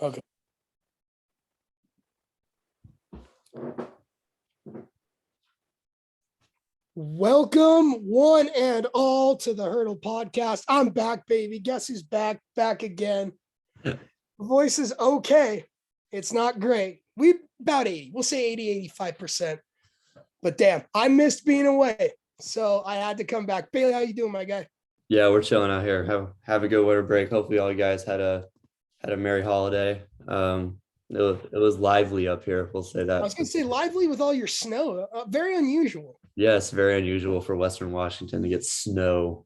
Okay. Welcome, one and all, to the Hurdle Podcast. I'm back, baby. Guess who's back? Back again. The voice is okay. It's not great. We about 80. We'll say 80, 85%. But damn, I missed being away. So I had to come back. Bailey, how you doing, my guy? Yeah, we're chilling out here. Have a good winter break. Hopefully, all you guys had a merry holiday. It was lively up here. We'll say I was that. going to say lively with all your snow. Very unusual. Yes, very unusual for Western Washington to get snow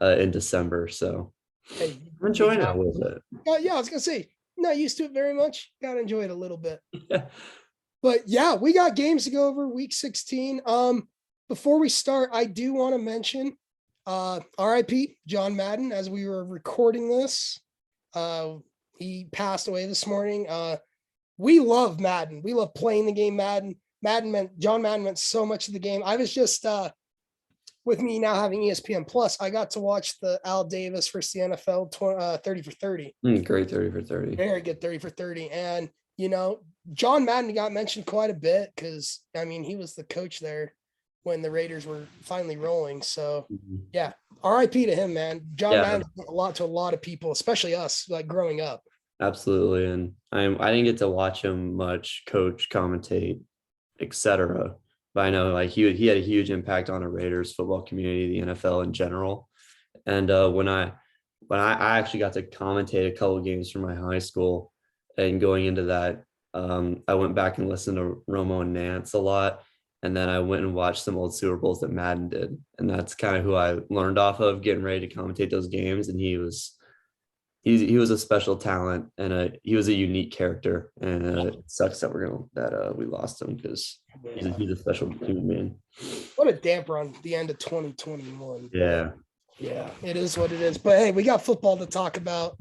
in December. So Hey, I'm enjoying it a little bit. yeah, I was going to say, not used to it very much. Got to enjoy it a little bit. Yeah. But yeah, we got games to go over week 16. Before we start, I do want to mention RIP John Madden. As we were recording this, he passed away this morning. We love Madden. We love playing the game Madden. John Madden meant so much to the game. I was just with me now having ESPN Plus, I got to watch the Al Davis versus the NFL 30 for 30. Great 30 for 30. Very good 30 for 30. And, John Madden got mentioned quite a bit because, he was the coach there when the Raiders were finally rolling. So, yeah, RIP to him, man. John Madden meant a lot to a lot of people, especially us, like growing up. Absolutely. And I didn't get to watch him much coach, commentate, etc. But I know like he had a huge impact on the Raiders football community, the NFL in general. And when I actually got to commentate a couple of games from my high school, and going into that, I went back and listened to Romo and Nance a lot. And then I went and watched some old Super Bowls that Madden did. And that's kind of who I learned off of, getting ready to commentate those games. And he was a special talent, and he was a unique character. And it sucks that we lost him, because he's a special human being. What a damper on the end of 2021. Yeah. Yeah, it is what it is. But hey, we got football to talk about.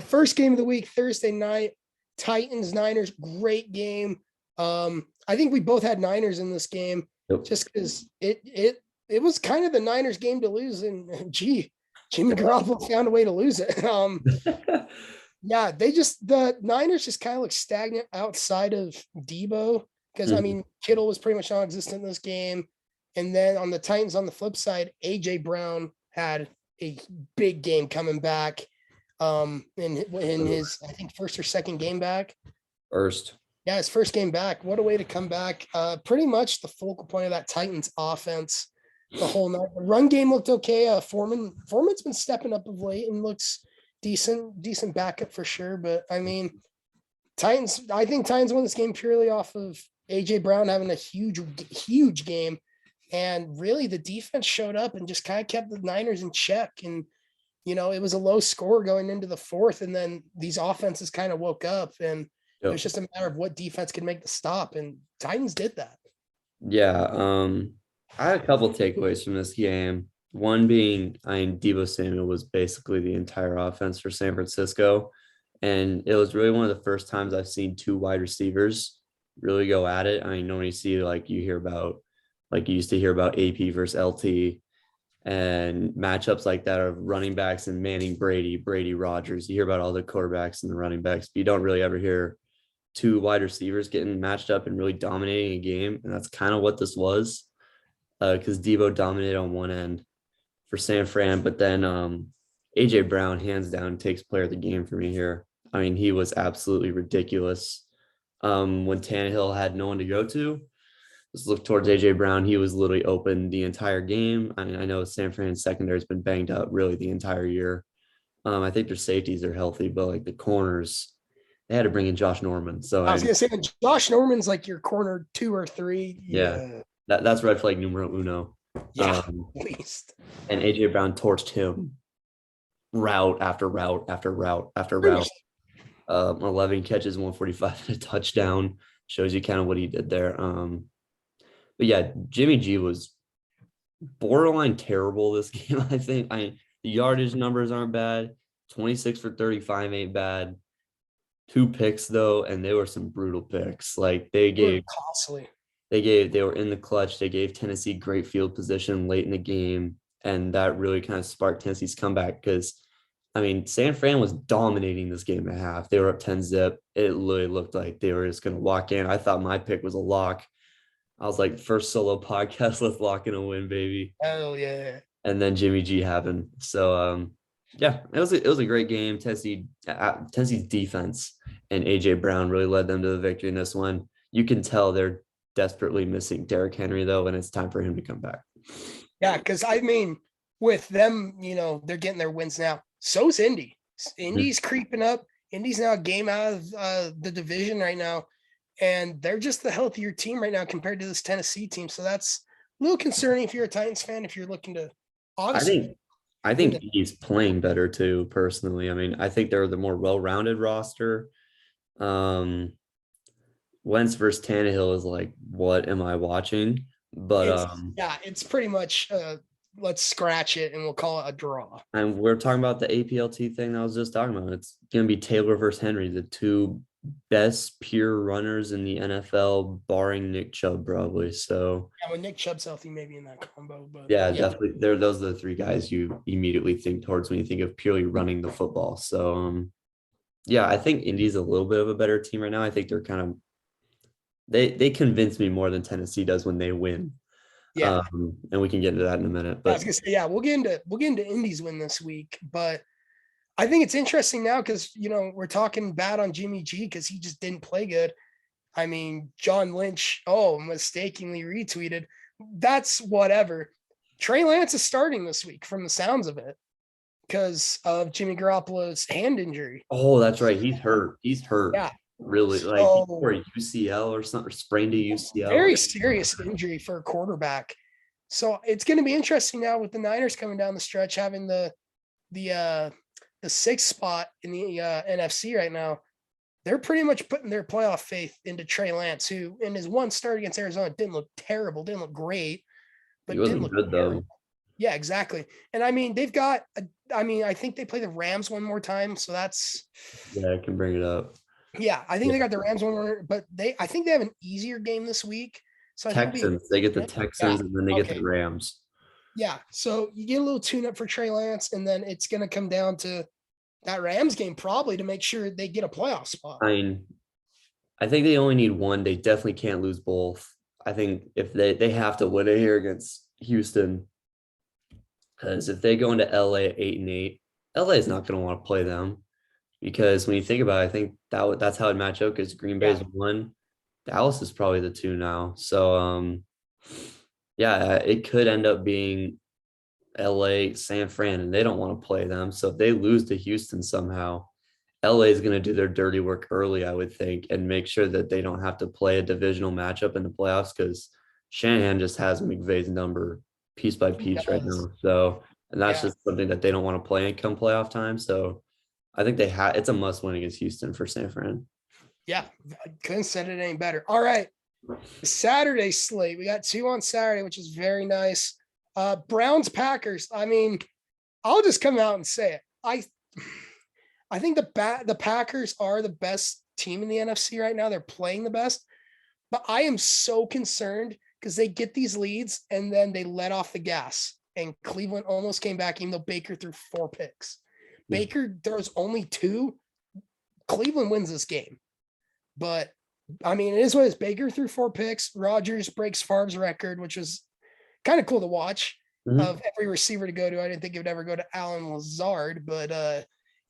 First game of the week, Thursday night, Titans, Niners, great game. I think we both had Niners in this game. Yep. Just because it was kind of the Niners game to lose. And Jimmy Garoppolo found a way to lose it. Yeah, the Niners just kind of look stagnant outside of Debo, because Kittle was pretty much non-existent in this game. And then on the Titans, on the flip side, AJ Brown had a big game coming back in his, I think, first or second game back. First. Yeah, his first game back. What a way to come back. Pretty much the focal point of that Titans offense the whole night. The run game looked okay. Foreman's been stepping up of late and looks decent backup for sure. But I think Titans won this game purely off of AJ Brown having a huge game. And really the defense showed up and just kind of kept the Niners in check. And, it was a low score going into the fourth. And then these offenses kind of woke up, and it was just a matter of what defense could make the stop. And Titans did that. Yeah. I had a couple of takeaways from this game. One being, Debo Samuel was basically the entire offense for San Francisco. And it was really one of the first times I've seen two wide receivers really go at it. Normally you see, you used to hear about AP versus LT, and matchups like that of running backs and Manning, Brady, Rodgers. You hear about all the quarterbacks and the running backs, but you don't really ever hear two wide receivers getting matched up and really dominating a game. And that's kind of what this was, because Debo dominated on one end for San Fran, but then AJ Brown hands down takes player of the game for me here. He was absolutely ridiculous. When Tannehill had no one to go to, let's look towards AJ Brown. He was literally open the entire game. I know San Fran's secondary has been banged up really the entire year. I think their safeties are healthy, but like the corners, they had to bring in Josh Norman. So I was going to say, Josh Norman's like your corner 2 or 3. Yeah. That's red flag numero uno. Yeah, at least. And AJ Brown torched him route after route after route after route. 11 catches, 145, and a touchdown. Shows you kind of what he did there. But yeah, Jimmy G was borderline terrible this game, I think. The yardage numbers aren't bad. 26 for 35 ain't bad. 2 picks, though, and they were some brutal picks. Like, they costly. They were in the clutch. They gave Tennessee great field position late in the game, and that really kind of sparked Tennessee's comeback, because I mean, San Fran was dominating this game at half. They were up 10-0. It literally looked like they were just going to walk in. I thought my pick was a lock. I was like, first solo podcast, let's lock in a win, baby. Hell yeah. And then Jimmy G happened. So yeah, it was a great game. Tennessee's defense and AJ Brown really led them to the victory in this one. You can tell they're desperately missing Derrick Henry though, and it's time for him to come back. Yeah, because I mean, with them, they're getting their wins now. So's Indy. Indy's creeping up. Indy's now a game out of the division right now, and they're just the healthier team right now compared to this Tennessee team. So that's a little concerning if you're a Titans fan, if you're looking to obviously. I think he's playing better too, personally. I mean, I think they're the more well-rounded roster. Wentz versus Tannehill is like, what am I watching? But it's pretty much let's scratch it and we'll call it a draw. And we're talking about the APLT thing that I was just talking about. It's gonna be Taylor versus Henry, the two best pure runners in the NFL, barring Nick Chubb, probably. So yeah, when Nick Chubb's healthy, maybe in that combo. But yeah, definitely. Those are the three guys you immediately think towards when you think of purely running the football. So yeah, I think Indy's a little bit of a better team right now. I think they're kind of they convince me more than Tennessee does when they win. Yeah, and we can get into that in a minute. But I was gonna say, we'll get into Indy's win this week, but I think it's interesting now because we're talking bad on Jimmy G because he just didn't play good. I mean, John Lynch, mistakenly retweeted. That's whatever. Trey Lance is starting this week from the sounds of it because of Jimmy Garoppolo's hand injury. Oh, that's right. He's hurt. Yeah. Really, like or a UCL or something, or sprained a UCL. Very serious injury for a quarterback. So it's going to be interesting now with the Niners coming down the stretch, having the sixth spot in the NFC right now. They're pretty much putting their playoff faith into Trey Lance, who in his one start against Arizona didn't look terrible, didn't look great, but he wasn't good though. Yeah, exactly. And I mean, they've got. I think they play the Rams one more time, so that's. Yeah, I can bring it up. Yeah, I think they got the Rams one more, but I think they have an easier game this week. So Texans, they get the Texans and then they get the Rams. Yeah, so you get a little tune-up for Trey Lance, and then it's going to come down to that Rams game probably to make sure they get a playoff spot. I mean, I think they only need one. They definitely can't lose both. I think if they have to win it here against Houston, because if they go into LA at 8-8, LA is not going to want to play them. Because when you think about it, I think that's how it match up because Green Bay's 1. Dallas is probably the 2 now. So, it could end up being LA, San Fran, and they don't want to play them. So if they lose to Houston somehow, LA is going to do their dirty work early, I would think, and make sure that they don't have to play a divisional matchup in the playoffs because Shanahan just has McVay's number piece by piece right now. So, and that's just something that they don't want to play in come playoff time. So, I think it's a must win against Houston for San Fran. Yeah, I couldn't said it any better. All right. Saturday slate. We got 2 on Saturday, which is very nice. Browns Packers. I mean, I'll just come out and say it. I think the Packers are the best team in the NFC right now. They're playing the best. But I am so concerned because they get these leads and then they let off the gas. And Cleveland almost came back, even though Baker threw 4 picks. Baker throws only 2. Cleveland wins this game. But, I mean, it is what it is. Baker threw 4 picks. Rodgers breaks Favre's record, which was kind of cool to watch of every receiver to go to. I didn't think it would ever go to Allen Lazard, but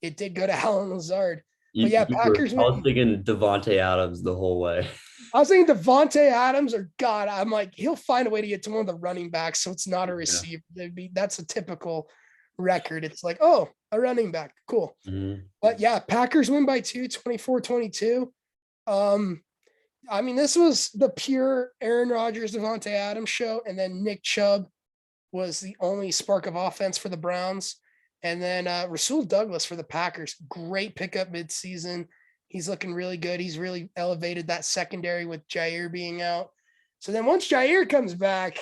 it did go to Allen Lazard. But Packers. I was thinking Devontae Adams the whole way. I was thinking Devontae Adams or God. I'm like, he'll find a way to get to one of the running backs, so it's not a receiver. That's a typical record. It's like, a running back. Cool. But Packers win by 2, 24-22. I mean, this was the pure Aaron Rodgers, Devontae Adams show. And then Nick Chubb was the only spark of offense for the Browns. And then Rasul Douglas for the Packers. Great pickup midseason. He's looking really good. He's really elevated that secondary with Jair being out. So then once Jair comes back,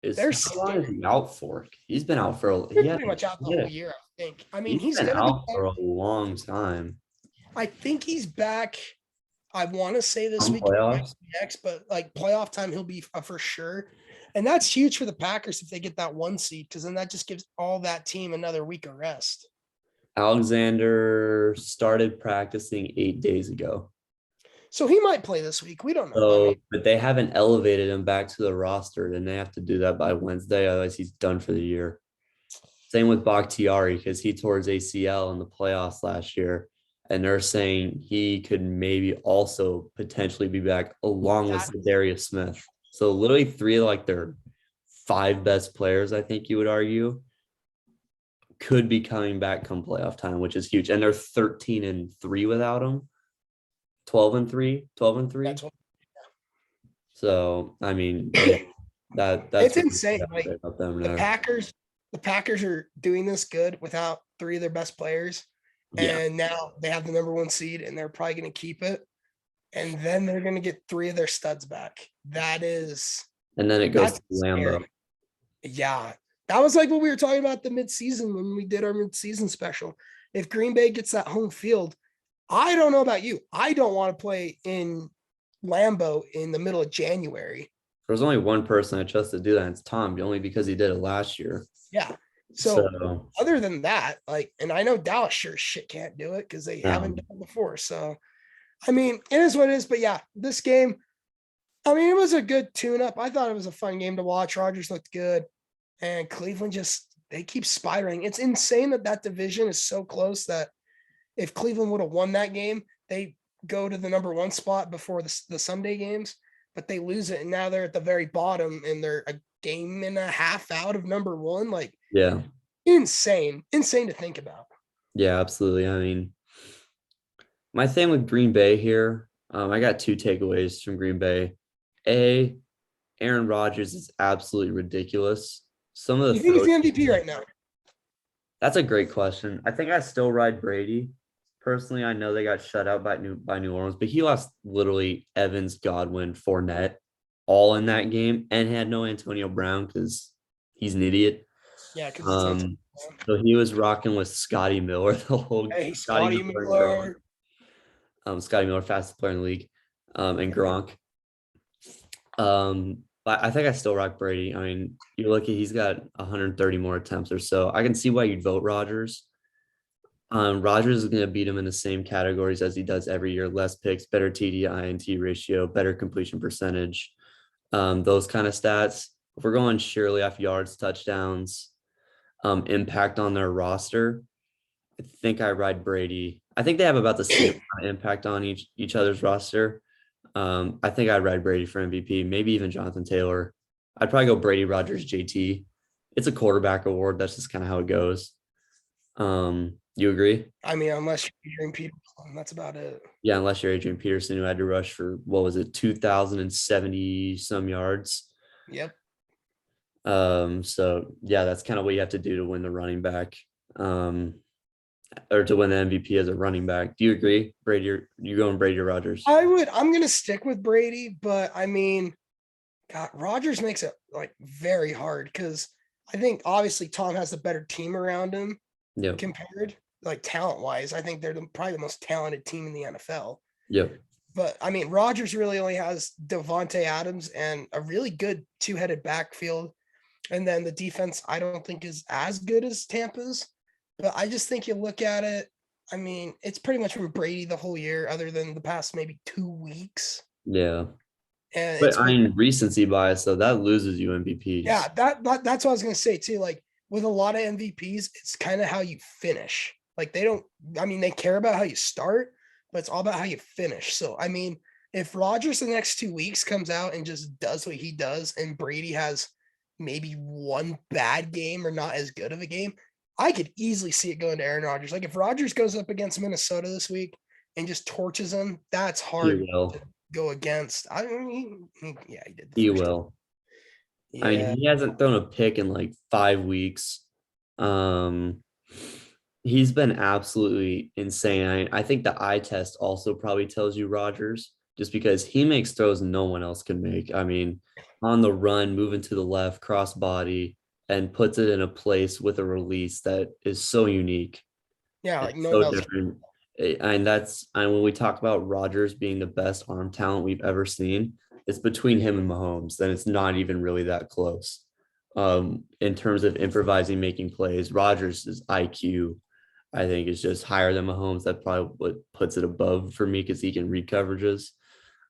how long is he out for? He's been out for pretty much out the whole year, I think. I mean, he's been out for a long time. I think he's back. I want to say this week next, but like playoff time, he'll be for sure. And that's huge for the Packers if they get that 1 seed, because then that just gives all that team another week of rest. Alexander started practicing 8 days ago. So he might play this week. We don't know. So, but they haven't elevated him back to the roster, and they have to do that by Wednesday. Otherwise, he's done for the year. Same with Bakhtiari because he tore his ACL in the playoffs last year, and they're saying he could maybe also potentially be back along with Darius Smith. So literally 3 of like their 5 best players, I think you would argue, could be coming back come playoff time, which is huge. And they're 13-3 without him. 12-3. That's what, So I mean, that's it's insane. Like the Packers are doing this good without 3 of their best players, and now they have the number 1 seed, and they're probably going to keep it. And then they're going to get 3 of their studs back. And then it goes to Lambeau. Yeah, that was like what we were talking about the midseason when we did our midseason special. If Green Bay gets that home field, I don't know about you. I don't want to play in Lambeau in the middle of January. There's only one person I trust to do that, and it's Tom, only because he did it last year. Yeah. So other than that, like, and I know Dallas sure as shit can't do it because they haven't done it before. So, I mean, it is what it is. But yeah, this game, I mean, it was a good tune-up. I thought it was a fun game to watch. Rodgers looked good. And Cleveland they keep spiraling. It's insane that division is so close that if Cleveland would have won that game, they go to the number 1 spot before the Sunday games, but they lose it. And now they're at the very bottom and they're a game and a half out of number 1. Like, yeah, insane to think about. Yeah, absolutely. I mean, my thing with Green Bay here, I got 2 takeaways from Green Bay. Aaron Rodgers is absolutely ridiculous. Some of the you think he's the MVP right now? That's a great question. I think I still ride Brady. Personally, I know they got shut out by New Orleans, but he lost literally Evans, Godwin, Fournette all in that game and had no Antonio Brown because he's an idiot. Yeah, so he was rocking with Scotty Miller the whole game. Scotty Miller. Scotty Miller, fastest player in the league, and Gronk. But I think I still rock Brady. I mean, you're lucky he's got 130 more attempts or so. I can see why you'd vote Rodgers. Rodgers is going to beat him in the same categories as he does every year: less picks, better TD INT ratio, better completion percentage, those kind of stats. If we're going surely off yards, touchdowns, impact on their roster, I think I ride Brady. I think they have about the same impact on each other's roster. I think I'd ride Brady for MVP, maybe even Jonathan Taylor. I'd probably go Brady, Rodgers, JT. It's a quarterback award. That's just kind of how it goes. You agree? I mean, unless you're Adrian Peterson, that's about it. Yeah, unless you're Adrian Peterson, who had to rush for, 2,070 some yards. Yep. So yeah, that's kind of what you have to do to win the running back, or to win the MVP as a running back. Do you agree, Brady? You going Brady or Rodgers? I'm going to stick with Brady, but I mean, God, Rodgers makes it like very hard because I think obviously Tom has the better team around him. Yep. Compared, like talent wise, I think they're probably the most talented team in the NFL. Yep. But I mean, Rodgers really only has Devontae Adams and a really good 2-headed backfield. And then the defense, I don't think is as good as Tampa's. But I just think you look at it, I mean, it's pretty much from Brady the whole year, other than the past maybe 2 weeks. Yeah. And but I mean, recency bias, though, that loses you MVPs. Yeah, that's what I was going to say, too. Like, with a lot of MVPs, it's kind of how you finish. Like, they care about how you start, but it's all about how you finish. So, I mean, if Rodgers the next 2 weeks comes out and just does what he does, and Brady has maybe one bad game or not as good of a game, I could easily see it going to Aaron Rodgers. Like, if Rodgers goes up against Minnesota this week and just torches them, that's hard to go against. I mean, he did. He will. Yeah. I mean, he hasn't thrown a pick in like 5 weeks. He's been absolutely insane. I think the eye test also probably tells you Rodgers, just because he makes throws no one else can make. I mean, on the run, moving to the left, cross body, and puts it in a place with a release that is so unique. Yeah, like no so different. And when we talk about Rodgers being the best arm talent we've ever seen, it's between him and Mahomes. Then it's not even really that close. In terms of improvising, making plays, Rodgers' IQ, I think is just higher than Mahomes. That probably what puts it above for me because he can read coverages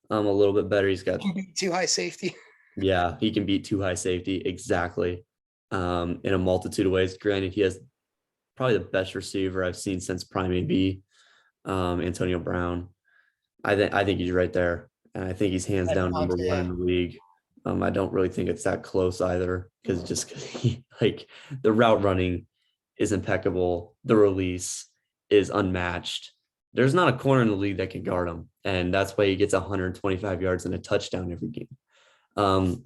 a little bit better. He's got Can beat too high safety. yeah, he can beat too high safety exactly in a multitude of ways. Granted, he has probably the best receiver I've seen since Prime AB, Antonio Brown. I think he's right there, and I think he's hands down number one in the league. I don't really think it's that close either because he like the route running is impeccable. The release is unmatched. There's not a corner in the league that can guard him, and that's why he gets 125 yards and a touchdown every game.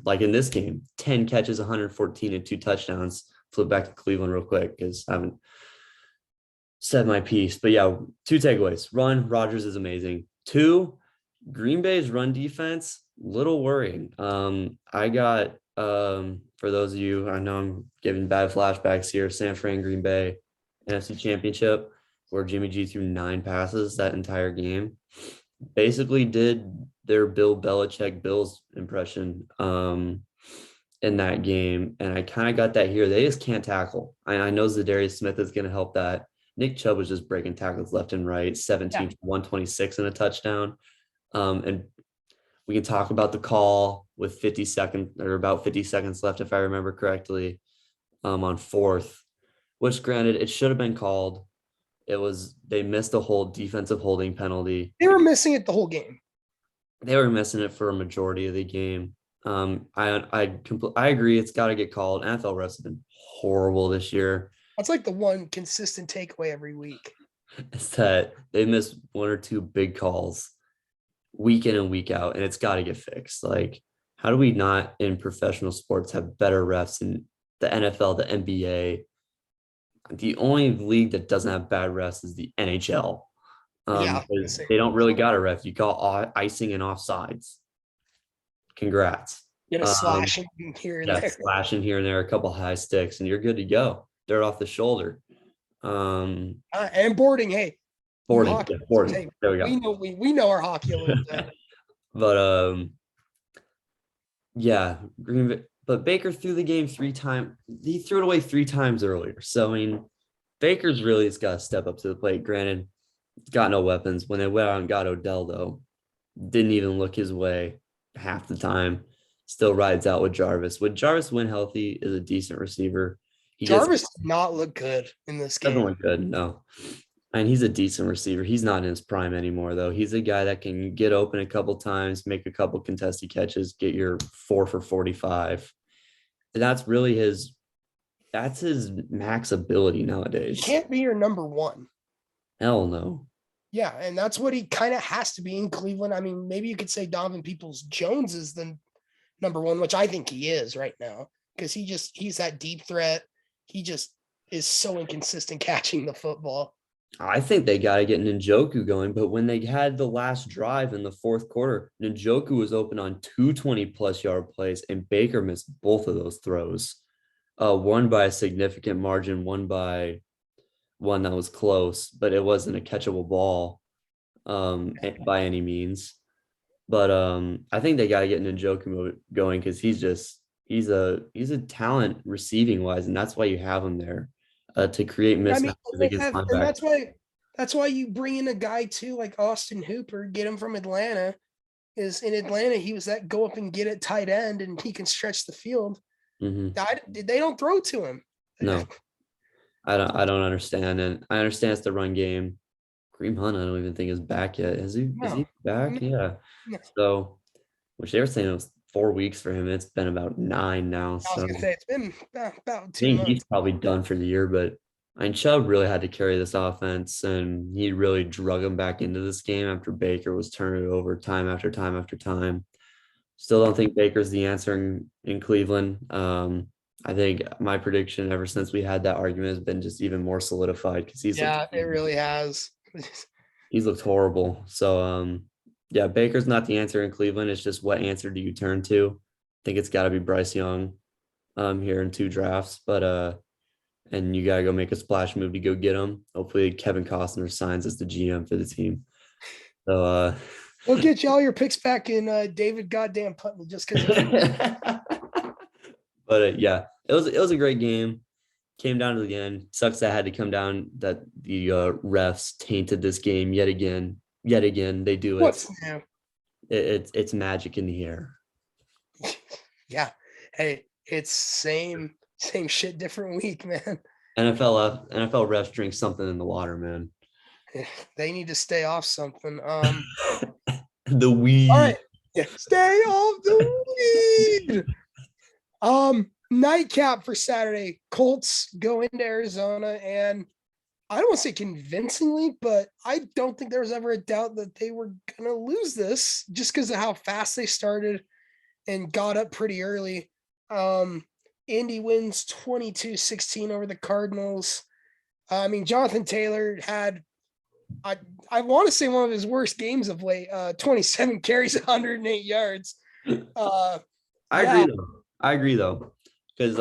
Like in this game, 10 catches, 114 and 2 touchdowns. Flip back to Cleveland real quick because I haven't said my piece. But yeah, 2 takeaways. 1, Rodgers is amazing. 2, Green Bay's run defense, little worrying. I got for those of you, I know I'm giving bad flashbacks here, San Fran, Green Bay, NFC Championship, where Jimmy G threw 9 passes that entire game. Basically did their Bill Belichick Bills impression in that game. And I kind of got that here. They just can't tackle. I know Zadarius Smith is going to help that. Nick Chubb was just breaking tackles left and right, 17 for 126 and a touchdown. And we can talk about the call with 50 seconds or about 50 seconds left, if I remember correctly, on 4th, which granted, it should have been called. They missed a whole defensive holding penalty. They were missing it the whole game. They were missing it for a majority of the game. I agree. It's got to get called. NFL refs have been horrible this year. That's like the one consistent takeaway every week. It's that they miss 1 or 2 big calls week in and week out, and it's got to get fixed. Like, how do we not in professional sports have better refs in the NFL, the NBA? The only league that doesn't have bad refs is the NHL. They don't really got a ref. You call icing and offsides. Congrats. Get a slashing here and there. Slashing here and there, a couple high sticks, and you're good to go. Dirt off the shoulder. And boarding. Hey, boarding. Yeah, boarding. Hey, there we go. We know our hockey a little bit. But yeah, Green Bay. But Baker threw the game 3 times. He threw it away 3 times earlier. So I mean, Baker's really has got to step up to the plate. Granted, got no weapons. When they went out and got Odell, though, didn't even look his way half the time. Still rides out with Jarvis. Would Jarvis win healthy is a decent receiver. Jarvis did not look good in this game. Doesn't look good, no. And he's a decent receiver. He's not in his prime anymore, though. He's a guy that can get open a couple times, make a couple contested catches, get your 4 for 45. And that's really his max ability nowadays. He can't be your number 1. Hell no. Yeah, and that's what he kind of has to be in Cleveland. I mean, maybe you could say Donovan Peoples-Jones is the number 1, which I think he is right now, because he's that deep threat. He just is so inconsistent catching the football. I think they got to get Njoku going, but when they had the last drive in the 4th quarter, Njoku was open on 2 20-plus yard plays, and Baker missed both of those throws. One by a significant margin, one by one that was close, but it wasn't a catchable ball by any means. But I think they got to get Njoku going because he's a talent receiving wise, and that's why you have him there to create mismatches against linebackers. And that's why you bring in a guy too like Austin Hooper, get him from Atlanta. Is in Atlanta he was that go up and get it tight end, and he can stretch the field. Mm-hmm. They don't throw to him. No, I don't understand, and I understand it's the run game. Kareem Hunt, I don't even think is back yet. Is he back? Yeah. No. So, which they were saying it was 4 weeks for him. It's been about 9 now. I was gonna say it's been about 2 I think months. he's probably done for the year, but Chubb really had to carry this offense, and he really drug him back into this game after Baker was turning it over time after time after time. Still don't think Baker's the answer in Cleveland. I think my prediction ever since we had that argument has been just even more solidified because it really has. He's looked horrible. So yeah, Baker's not the answer in Cleveland. It's just what answer do you turn to? I think it's got to be Bryce Young here in 2 drafts, but and you got to go make a splash move to go get him. Hopefully Kevin Costner signs as the GM for the team. So we'll get you all your picks back in David goddamn Putney just because. But yeah, it was a great game. came down to the end. Sucks that had to come down that the refs tainted this game yet again. Yet again, they do it. What's new? It's magic in the air. Yeah. Hey, it's same shit, different week, man. NFL refs drink something in the water, man. They need to stay off something. The weed. All right. Yeah, stay off the weed. Nightcap for Saturday. Colts go into Arizona, and I don't want to say convincingly, but I don't think there was ever a doubt that they were gonna lose this just because of how fast they started and got up pretty early. Indy wins 22-16 over the Cardinals. I mean, Jonathan Taylor had, I want to say one of his worst games of late, 27 carries, 108 yards. I agree though. Because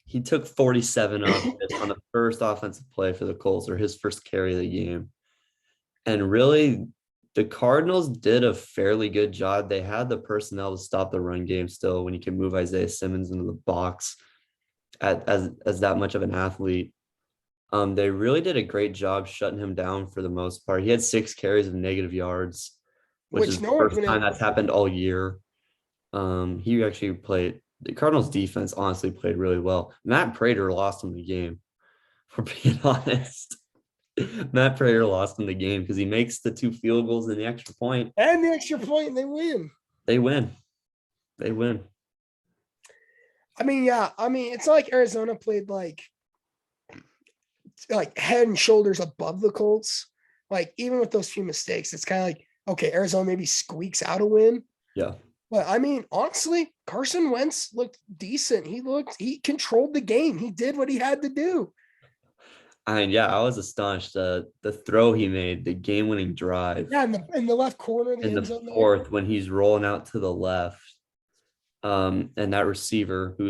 he took 47 on the first offensive play for the Colts, or his first carry of the game. And really, the Cardinals did a fairly good job. They had the personnel to stop the run game still when you can move Isaiah Simmons into the box as that much of an athlete. They really did a great job shutting him down for the most part. He had 6 carries of negative yards, which is the first time that's happened all year. He actually played. The Cardinals defense honestly played really well. Matt Prater lost him the game, for being honest. Matt Prater lost him the game because he makes the 2 field goals and the extra point. And the extra point, and they win. They win. I mean, yeah. I mean, it's not like Arizona played like head and shoulders above the Colts. Like, even with those few mistakes, it's kind of like, okay, Arizona maybe squeaks out a win. Yeah. But I mean, honestly, Carson Wentz looked decent. He controlled the game. He did what he had to do. I was astonished. The throw he made, the game-winning drive. Yeah, in the left corner, in the fourth, when he's rolling out to the left. And that receiver, it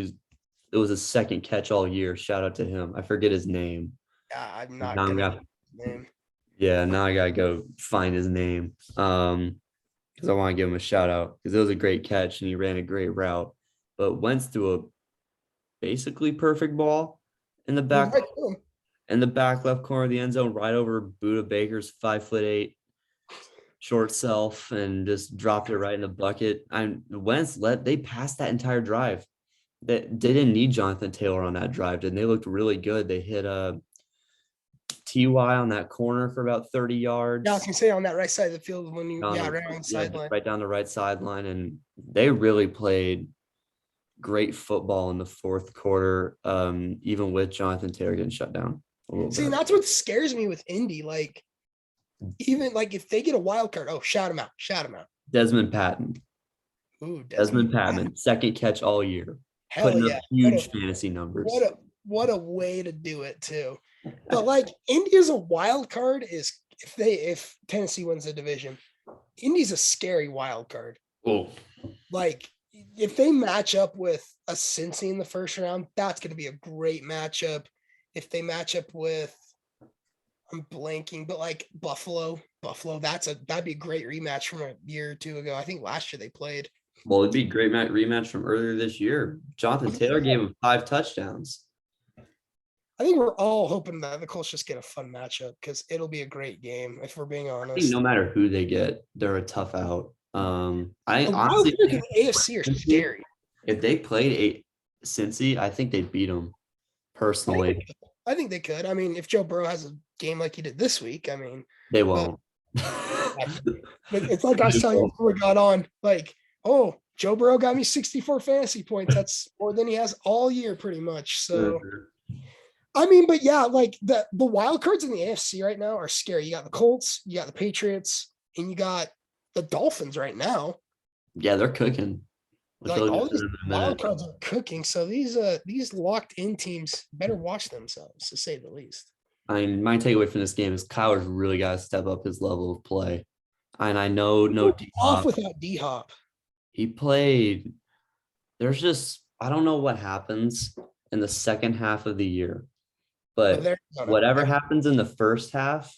was his second catch all year. Shout out to him. I forget his name. Yeah, I'm not gonna know his name. Yeah, now I gotta go find his name. Because I want to give him a shout out because it was a great catch and he ran a great route. But Wentz threw a basically perfect ball in the back left corner of the end zone, right over Buda Baker's 5'8" short self, and just dropped it right in the bucket. Wentz they passed that entire drive. They didn't need Jonathan Taylor on that drive, and they looked really good. They hit a TY on that corner for about 30 yards. Yeah, I was gonna say on that right side of the field when you right on the sideline. Right down the right sideline. And they really played great football in the fourth quarter, even with Jonathan Taylor getting shut down a little bit. And that's what scares me with Indy. Like, even like if they get a wild card, shout him out. Desmond Patton. Ooh, Desmond Patton, second catch all year. Putting up huge fantasy numbers. What a way to do it too. But like, Indy's a wild card is if Tennessee wins the division, Indy's a scary wild card. Oh, like if they match up with a Cincy in the first round, that's going to be a great matchup. If they match up with, I'm blanking, but like Buffalo, that'd be a great rematch from a year or two ago. I think last year they played. Well, it'd be a great rematch from earlier this year. Jonathan Taylor gave him 5 touchdowns. I think we're all hoping that the Colts just get a fun matchup because it'll be a great game, if we're being honest. I think no matter who they get, they're a tough out. I honestly think the AFC are scary. If they played Cincy, I think they'd beat them personally. I think they could. I mean, if Joe Burrow has a game like he did this week, I mean, they won't. But it's like I was telling you before we got on, like, Joe Burrow got me 64 fantasy points. That's more than he has all year, pretty much. So, I mean, but yeah, like the wild cards in the AFC right now are scary. You got the Colts, you got the Patriots, and you got the Dolphins right now. Yeah, they're cooking. Like all these wild cards are cooking. So these locked in teams better watch themselves, to say the least. I mean, my takeaway from this game is Kyler's really got to step up his level of play. And I know off without D-Hop. He played. There's just, I don't know what happens in the second half of the year, but whatever happens in the first half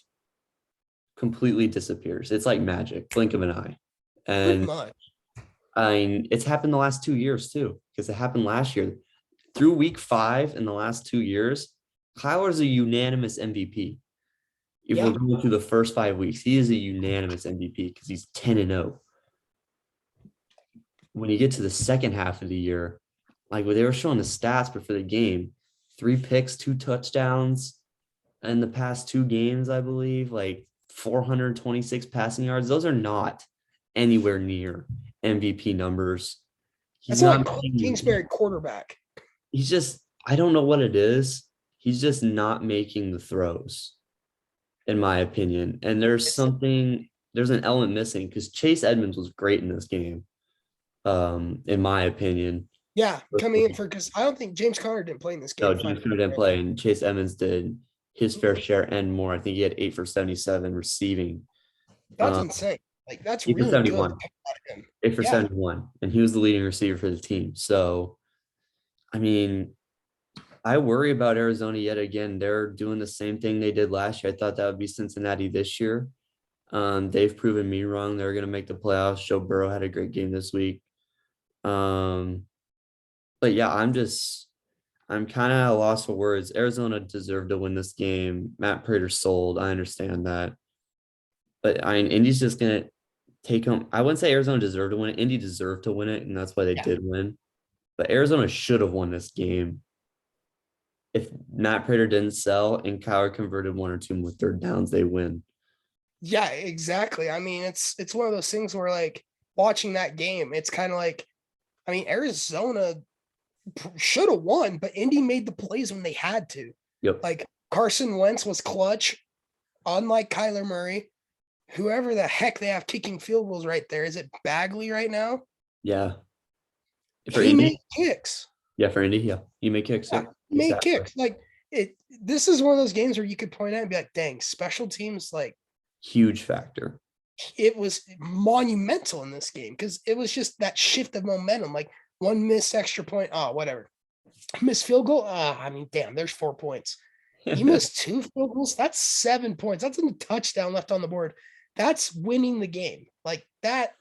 completely disappears. It's like magic, blink of an eye. And I mean, it's happened the last 2 years too, because it happened last year. Through week 5 in the last 2 years, Kyler's a unanimous MVP. If Yeah. we're going through the first 5 weeks, he is a unanimous MVP because he's 10-0. When you get to the second half of the year, like when they were showing the stats before the game, 3 picks, 2 touchdowns in the past 2 games, I believe, like 426 passing yards. Those are not anywhere near MVP numbers. He's That's not not like making, Kingsbury quarterback. he's just, I don't know what it is. He's just not making the throws, in my opinion. And there's an element missing because Chase Edmonds was great in this game, in my opinion. Yeah, coming in for because I don't think James Conner didn't play in this game. No, James Conner didn't play, and Chase Edmonds did his fair share and more. I think he had 8 for 77 receiving. That's insane. Like that's 8 for really 71. good. 8 for 71, and he was the leading receiver for the team. So, I mean, I worry about Arizona yet again. They're doing the same thing they did last year. I thought that would be Cincinnati this year. They've proven me wrong. They're going to make the playoffs. Joe Burrow had a great game this week. But yeah, I'm kind of at a loss for words. Arizona deserved to win this game. Matt Prater sold. I understand that. But Indy's just going to take home. I wouldn't say Arizona deserved to win it. Indy deserved to win it, and that's why they did win. But Arizona should have won this game if Matt Prater didn't sell and Kyler converted 1 or 2 more third downs. They win. Yeah, exactly. I mean, it's one of those things where like watching that game, it's kind of like, I mean, Arizona should have won, but Indy made the plays when they had to. Yep. Like Carson Wentz was clutch, unlike Kyler Murray. Whoever the heck they have kicking field goals right there. Is it Bagley right now? Yeah. For he Indy? Made kicks. Yeah, for Indy, yeah. You make kicks. Yeah, made kicks. Like this is one of those games where you could point out and be like, dang, special teams, like huge factor. It was monumental in this game because it was just that shift of momentum. Like one missed extra point. Oh, whatever. Missed field goal. I mean, damn, there's 4 points. You missed 2 field goals. That's 7 points. That's a touchdown left on the board. That's winning the game. Like that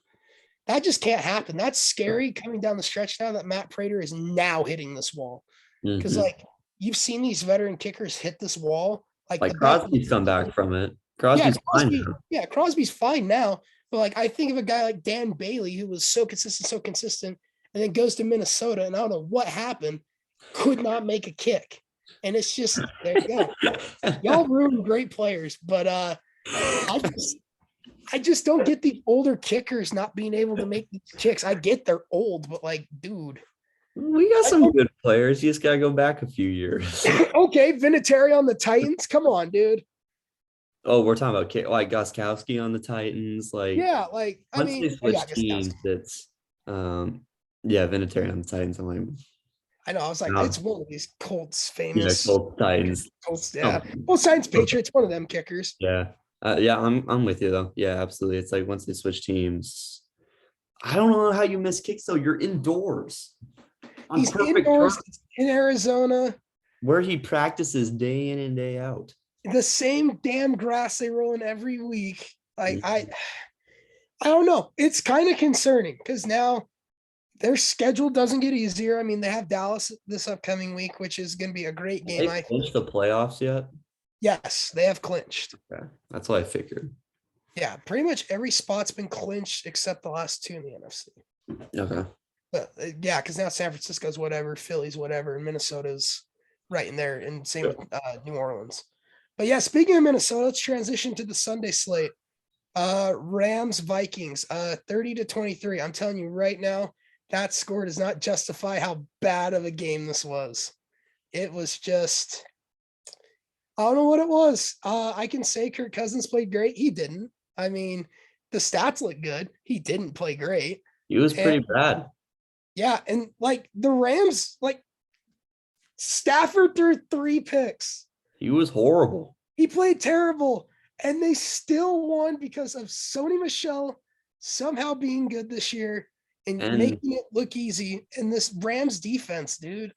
just can't happen. That's scary coming down the stretch now that Matt Prater is now hitting this wall. Because like you've seen these veteran kickers hit this wall. Like Crosby's come back from it. Crosby's fine now. Yeah, Crosby's fine now. But like I think of a guy like Dan Bailey who was so consistent, and then goes to Minnesota, and I don't know what happened, could not make a kick. And it's just there you go. Y'all ruined great players, but I just don't get the older kickers not being able to make these kicks. I get they're old, but like, dude. We got some good players. You just gotta go back a few years. Okay, Vinatieri on the Titans. Come on, dude. Oh, we're talking about like Gostkowski on the Titans. Like, yeah, like I once mean, they switch teams, it's Vinatieri on the Titans. I'm like, I know. I was like, it's one of these Colts famous. Yeah, Colts Titans. Colts, yeah. Well, Titans Patriots, one of them kickers. Yeah. I'm with you though. Yeah, absolutely. It's like once they switch teams, I don't know how you miss kicks though. You're indoors. He's indoors in Arizona, where he practices day in and day out. The same damn grass they roll in every week. Like I don't know. It's kind of concerning because now their schedule doesn't get easier. I mean, they have Dallas this upcoming week, which is going to be a great game. They clinched the playoffs yet? Yes, they have clinched. Okay, that's what I figured. Yeah, pretty much every spot's been clinched except the last 2 in the NFC. Okay. But yeah, because now San Francisco's whatever, Philly's whatever, and Minnesota's right in there, and same with New Orleans. But yeah, speaking of Minnesota, let's transition to the Sunday slate. Rams Vikings, 30-23. I'm telling you right now, that score does not justify how bad of a game this was. It was just, I don't know what it was. I can say Kirk Cousins played great. He didn't. I mean, the stats look good. He didn't play great. He was pretty bad. Yeah, and like the Rams, like Stafford threw 3 picks. He was horrible. He played terrible, and they still won because of Sony Michelle somehow being good this year and making it look easy. And this Rams defense, dude,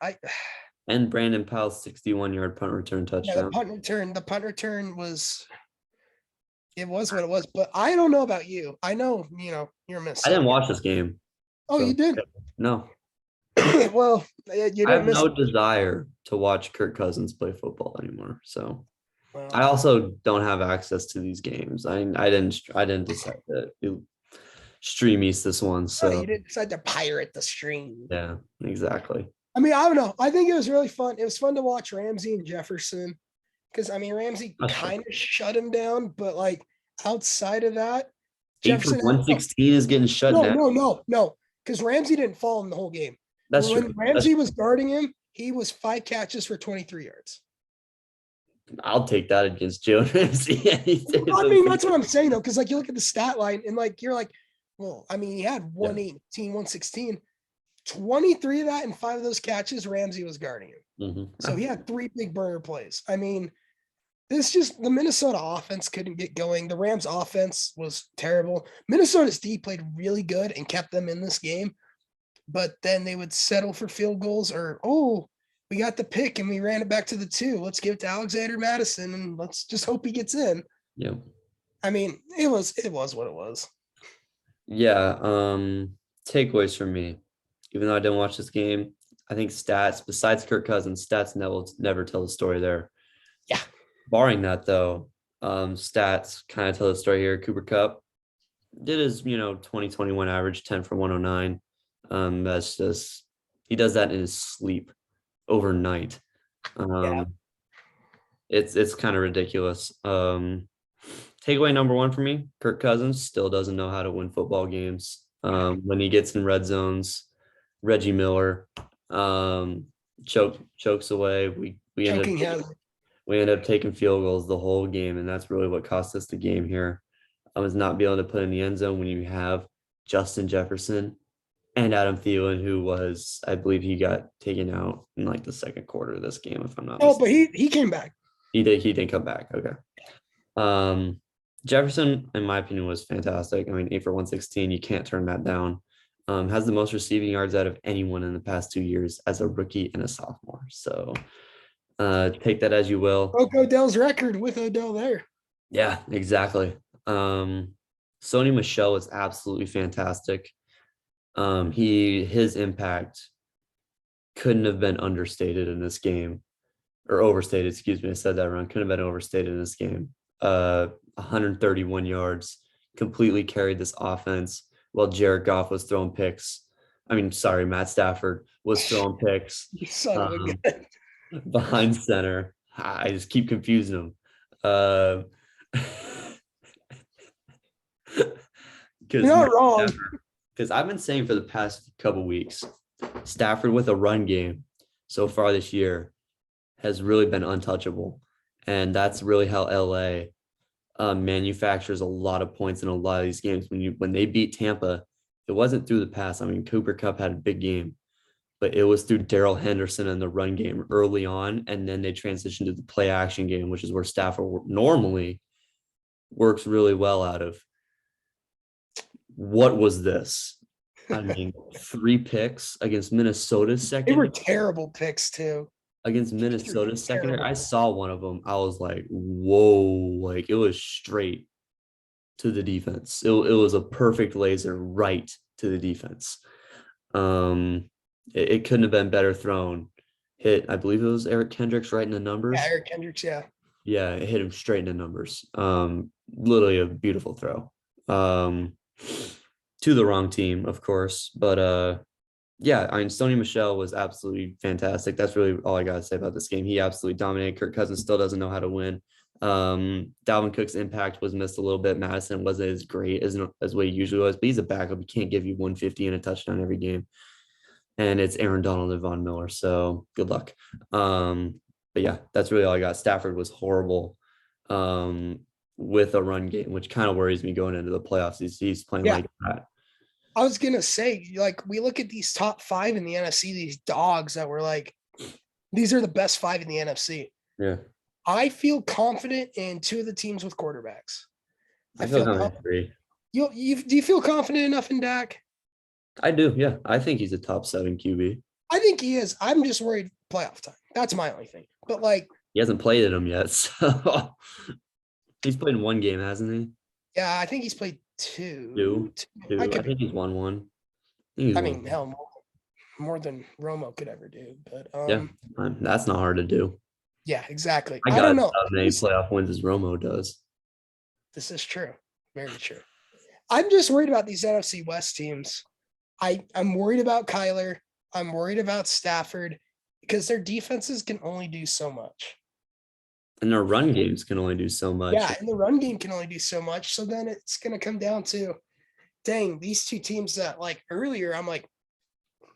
and Brandon Powell's 61-yard punt return touchdown. Yeah, the punt return was what it was. But I don't know about you. I know, you're missing. I didn't watch this game. Oh, so. You did? No. Well, you I didn't have miss. no desire to watch Kirk Cousins play football anymore. So I Well, also don't have access to these games. I didn't decide to stream East this one. you So didn't decide to pirate the stream. yeah, exactly. I mean, I don't know. I think it was really fun. It was fun to watch Ramsey and Jefferson because I mean Ramsey That's fun. kind of shut him down, but like outside of that, 8 for Jefferson had 116 is getting shut down. no, because Ramsey didn't fall in the whole game. That's When true. Ramsey was guarding him, he was 5 catches for 23 yards. I'll take that against Joe Ramsey any day of I the mean, week. that's what I'm saying though, because like you look at the stat line and like you're like, well, I mean, he had Yeah. 118, 116. 23 of that and 5 of those catches, Ramsey was guarding him. Mhm. So he had 3 big burner plays. I mean, this just the Minnesota offense couldn't get going. The Rams offense was terrible. Minnesota's D played really good and kept them in this game, but then they would settle for field goals or, oh, we got the pick and we ran it back to the 2. Let's give it to Alexander Madison and let's just hope he gets in. Yeah. I mean, it was what it was. Yeah. Takeaways from me. Even though I didn't watch this game, I think stats, besides Kirk Cousins, stats never tell the story there. Yeah. Barring that, though, stats kind of tell the story here. Cooper Kupp did his, 2021 average, 10 for 109. That's just, he does that in his sleep overnight. Yeah. It's kind of ridiculous. Takeaway number 1 for me, Kirk Cousins still doesn't know how to win football games. When he gets in red zones, Reggie Miller chokes away. We end up taking field goals the whole game, and that's really what cost us the game here. I was not being able to put in the end zone when you have Justin Jefferson and Adam Thielen, who was, I believe he got taken out in like the second quarter of this game, if I'm not mistaken. mistaken. But he came back. He did come back. Okay. Jefferson, in my opinion, was fantastic. I mean, 8 for 116, you can't turn that down. Has the most receiving yards out of anyone in the past 2 years as a rookie and a sophomore. So take that as you will. Broke Odell's record with Odell there. Yeah, exactly. Sony Michelle is absolutely fantastic. His impact couldn't have been understated in this game, or overstated. Excuse me, I said that wrong. Couldn't have been overstated in this game. 131 yards, completely carried this offense while Jared Goff was throwing picks. Matt Stafford was throwing picks. You son of a gun. Behind center. I just keep confusing them. You're not wrong. Because I've been saying for the past couple weeks, Stafford with a run game so far this year has really been untouchable. And that's really how LA manufactures a lot of points in a lot of these games. When they beat Tampa, it wasn't through the pass. I mean, Cooper Kupp had a big game, but it was through Darrell Henderson and the run game early on, and then they transitioned to the play action game, which is where Stafford normally works really well out of. What was this? I mean, 3 picks against Minnesota's secondary. They were terrible picks too. Against Minnesota's secondary, I saw one of them. I was like, whoa, like it was straight to the defense. It was a perfect laser right to the defense. It couldn't have been better thrown. Hit, I believe it was Eric Kendricks right in the numbers. Yeah, Eric Kendricks, yeah. Yeah, it hit him straight in the numbers. Literally a beautiful throw. To the wrong team, of course. But yeah, I mean, Sony Michelle was absolutely fantastic. That's really all I got to say about this game. He absolutely dominated. Kirk Cousins still doesn't know how to win. Dalvin Cook's impact was missed a little bit. Madison wasn't as great as what he usually was, but he's a backup. He can't give you 150 and a touchdown every game. And it's Aaron Donald and Von Miller, so good luck. But yeah, that's really all I got. Stafford was horrible with a run game, which kind of worries me going into the playoffs. He's playing like that. I was going to say, like, we look at these top 5 in the NFC, these dogs that were like, these are the best 5 in the NFC. Yeah. I feel confident in 2 of the teams with quarterbacks. I feel confident. Do you feel confident enough in Dak? I do, yeah. I think he's a top 7 QB. I think he is. I'm just worried playoff time. That's my only thing. But like, he hasn't played in them yet, so he's played in 1 game, hasn't he? Yeah, I think he's played 2. I think he's won 1. I mean, hell, more than Romo could ever do. But Yeah, that's not hard to do. yeah, exactly. I I got don't know. as many playoff wins as Romo does. This is true. Very true. I'm just worried about these NFC West teams. I'm worried about Kyler. I'm worried about Stafford because their defenses can only do so much. And their run games can only do so much. Yeah, and the run game can only do so much. So then it's going to come down to, dang, these two teams that like earlier, I'm like,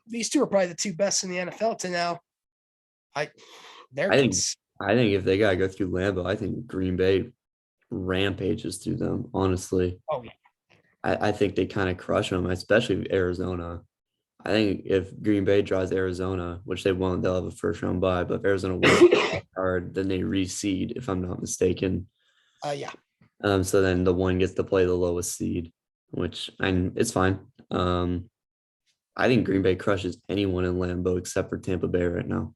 these two are probably the two best in the NFL to now. I think if they gotta go through Lambeau, I think Green Bay rampages through them. Honestly, oh yeah, I think they kind of crush them, especially Arizona. I think if Green Bay draws Arizona, which they won't, they'll have a first round bye. But if Arizona wins hard, then they reseed, if I'm not mistaken. yeah. So then the one gets to play the lowest seed, which it's fine. I think Green Bay crushes anyone in Lambeau except for Tampa Bay right now.